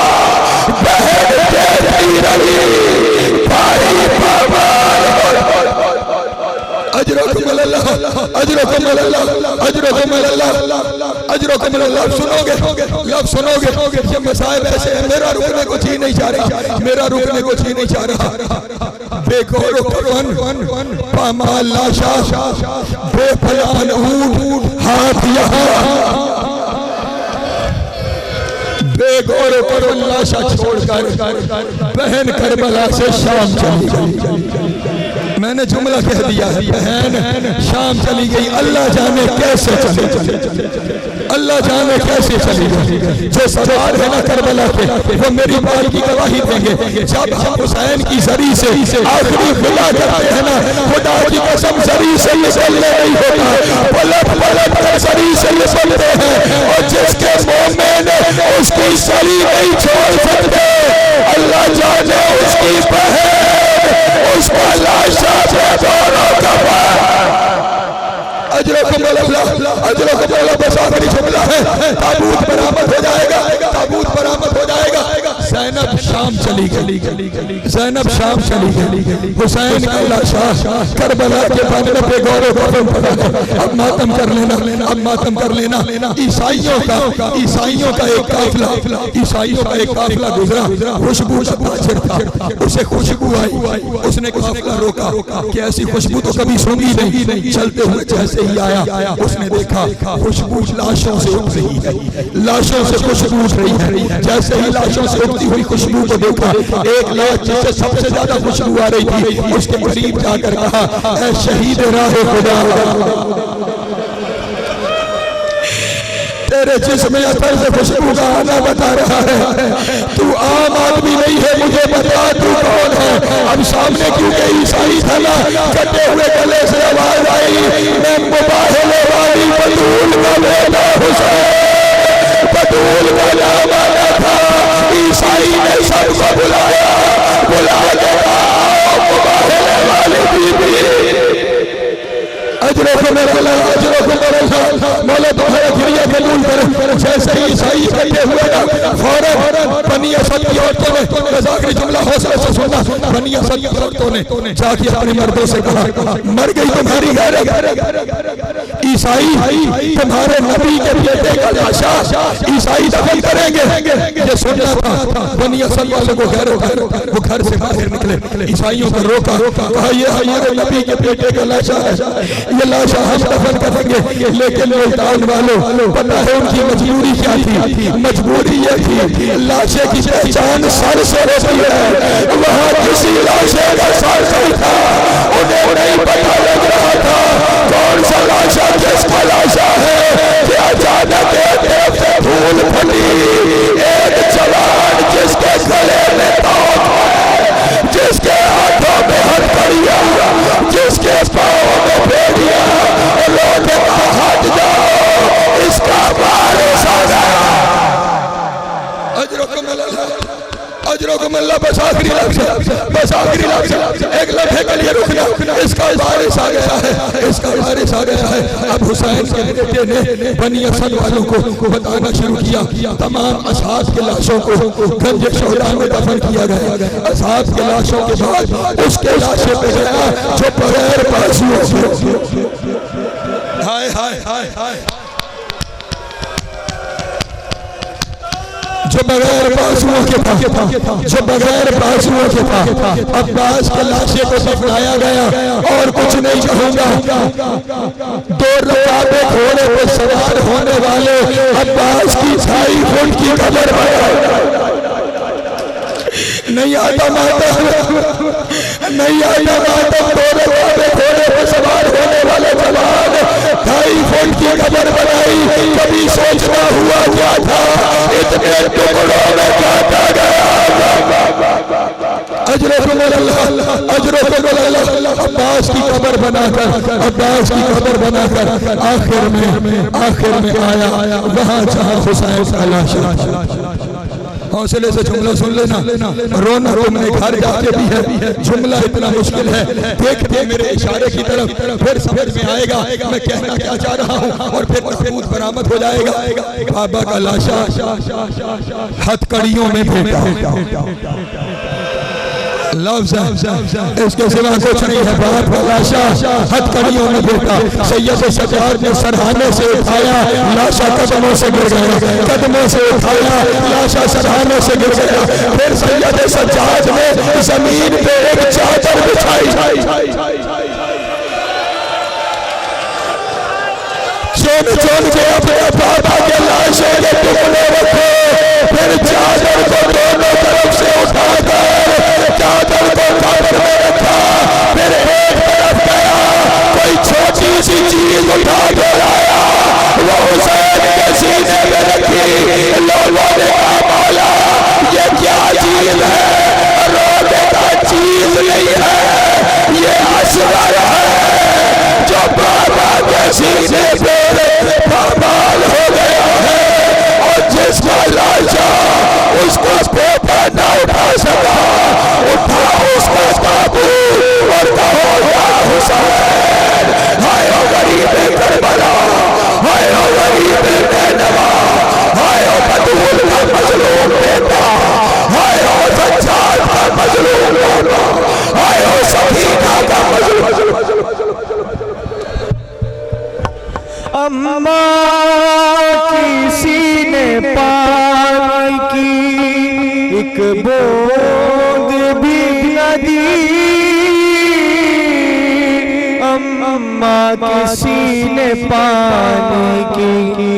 बहन कहती रही, भाई पामाल हो। अजरकुम अल्लाह, सुनोगे, ये मसाइब ऐसे है, मेरा रुकने को जी नहीं चाह रहा, बेगौर पामाल लाशा, बेफलान ऊंट, हाथ यहाँ बेगौर कफन लाशा छोड़कर बहन करबला से शाम चली गई। मैंने जुमला कह दिया है, बहन शाम चली गई। अल्लाह जाने कैसे चली गई, अल्लाह जाने कैसे चली गई। जो सवाल है ना करबला के, वो मेरी बात की गवाही देंगे। जब हम हुसैन की जरी से आखिरी खुदा करते हैं ना, खुदा की कसम जरी से निकलने नहीं होता, पलट पलट कर जरी से निकलते हैं। और जिसके मोमेन उसकी सरी नहीं छोड़ सकते, अल्लाह जाने उसकी बहन उसका लाशा पे दोनों का अजरों को बोला बस आखिरी जुमला है, ताबूत बरामद हो जाएगा, ताबूत बरामद हो जाएगा। ज़ैनब शाम चली गई, ज़ैनब शाम चली गई। हुसैन का लाशा करबला के बंदे पे गौरव कफन पड़ा है। अब मातम कर लेना, अब मातम कर लेना। ईसाइयों का एक काफिला, ईसाइयों का एक काफिला गुजरा, खुशबू का ताजिर था, उसे खुशबू आई, उसने काफिला रोका कि ऐसी खुशबू तो कभी सूंघी नहीं। चलते हुए जैसे ही आया, उसने देखा खुशबू लाशों से उठ रही है, लाशों से खुशबू उठ रही है। जैसे ही लाशों से उठती हुई खुशबू को देखा, एक लाश जिससे सबसे ज्यादा खुशबू आ रही थी, उसके करीब जाकर कहा, ऐ शहीद राहे खुदा, तेरे जिस्म अतर से खुशबू का आना बता रहा है, तू आम आदमी नहीं है, मुझे बता तू कौन है। अब सामने क्योंकि ईसाई था ना, कटे हुए गले से आवाज आई, मैं मुबाहिले वाली बतूल का बेटा हुसैन, बतूल का नाम आना था। ईसाई ने सबको बुलाया, बुला के कहा, मुबाहिले वाली बीबी, अजरों को मेरा, अजरों को मेरा मौला तुम्हारा खिरिया कबूल करे। जैसे ही ईसाई इकट्ठे हुए ना, फौरन बनी असद की औरतों ने, आखिरी जुमला हौसले से सुनना, बनी असद की औरतों ने जाके अपने मर्दों से कहा, मर गई तुम्हारी गैरत, ईसाई तुम्हारे नबी के बेटे का लाशा ईसाई दफन करेंगे। ये सुनना था। बनी असद वालों को गैरत, वो घर से बाहर निकले, ईसाइयों को रोका, कहा ये हमारे नबी के बेटे का लाशा है, ये लाशा हम दफन करेंगे। लेकिन मुल्तान वालों, पता है उनकी मजबूरी क्या थी? मजबूरी ये थी, लाशे की पहचान सर से होती है, वहाँ किसी लाशे का सर नहीं था, उन्हें नहीं पता लग रहा था कौन सा लाशा किसका लाशा है। कि अचानक धूल फटी, एक जवान जिसके गले में तौत है, जिसके हाथों में हथकड़ियां, जिसके पाँव में बेड़ियां, लोटे का हट जाओ, इसका वारिस आ गया। अजरों को मिलना, बस आखिरी लफ्ज़, बस आखिरी लफ्ज़, एक लम्हे के लिए रुकना, इसका वारिस आ गया है, इसका वारिस आ गया है। अब हुसैन के बेटे ने बनी असद वालों को बताना शुरू किया, तमाम असहाब के लाशों को गंज शोहरा में दफन किया गया। असहाब के लाशों के बाद उसके लाशे पे गया जो बगैर बाजुओं से, हाय हाय हाय हाय, जो बगैर बाजुओं के था, जो बगैर बाजुओं के था। अब्बास के लाशे को दफनाया गया। और कुछ नहीं कहूंगा, 2 रकाबे घोड़े पे सवार होने वाले अब्बास की 2.5 फुट की कब्र नहीं आता मातम, नहीं आता मातम। 2 रकाबे घोड़े पे सवार होने वाले जवान 2.5 फुट की कब्र बनाई। कभी सोचना हुआ क्या था, इतने टुकड़ों में काटा गया। अजरों को अल्लाह, अजरों को अल्लाह। अब्बास की कब्र बनाकर, अब्बास की कब्र बनाकर आखिर में आया वहाँ जहाँ हुसैन का लाशा। हौसले से जुमला सुन लेना, रोना तुमने घर जाके भी है, जुमला इतना मुश्किल है। देखते मेरे इशारे की तरफ, फिर समझ में आएगा मैं कहना क्या चाह रहा हूँ, और फिर सबूत बरामद हो जाएगा। बाबा का लाशा हथकड़ियों में भेटा, लफ्ज़ इसके सिवा कुछ नहीं है। बाप का लाशा हथकड़ियों में भेटा। सैयद सज्जाद ने सरहाने से उठाया, लाशा कदमों से गिर गया, कदमों से उठाया, लाशा सरहाने से गिर गया। फिर सैयद सज्जाद ने जमीन पे एक चादर बिछाई, चुन चुन के अपने बाबा के लाशे के टुकड़े रखे। फिर चादर को दोनों तरफ से उठाकर चादर को कब्र में रखा, फिर एक तरफ गया, कोई छोटी सी चीज उठा के लाया, वो हुसैन के सीने में रखी। लोगों ने कहा मौला ये क्या चीज है? रोने का चीज नहीं है, ये असगर है जो बाबा के सीने पे पामाल हो गया है, और जिसका लाशा उसका पोता न उठा सका, उठा उसका बाबू और कहो या हुसैन। हाय ओ गरीब करबला, हाय ओ गरीब नैनवा, हाय ओ बदूल का मजलूम बेटा, हाय ओ सज्जाद का मजलूम बेटा, हाय ओ सकीना का मजलूम। अम्मा की सीने पानी की एक बूंद भी न दी, अम्मा की सीने पानी की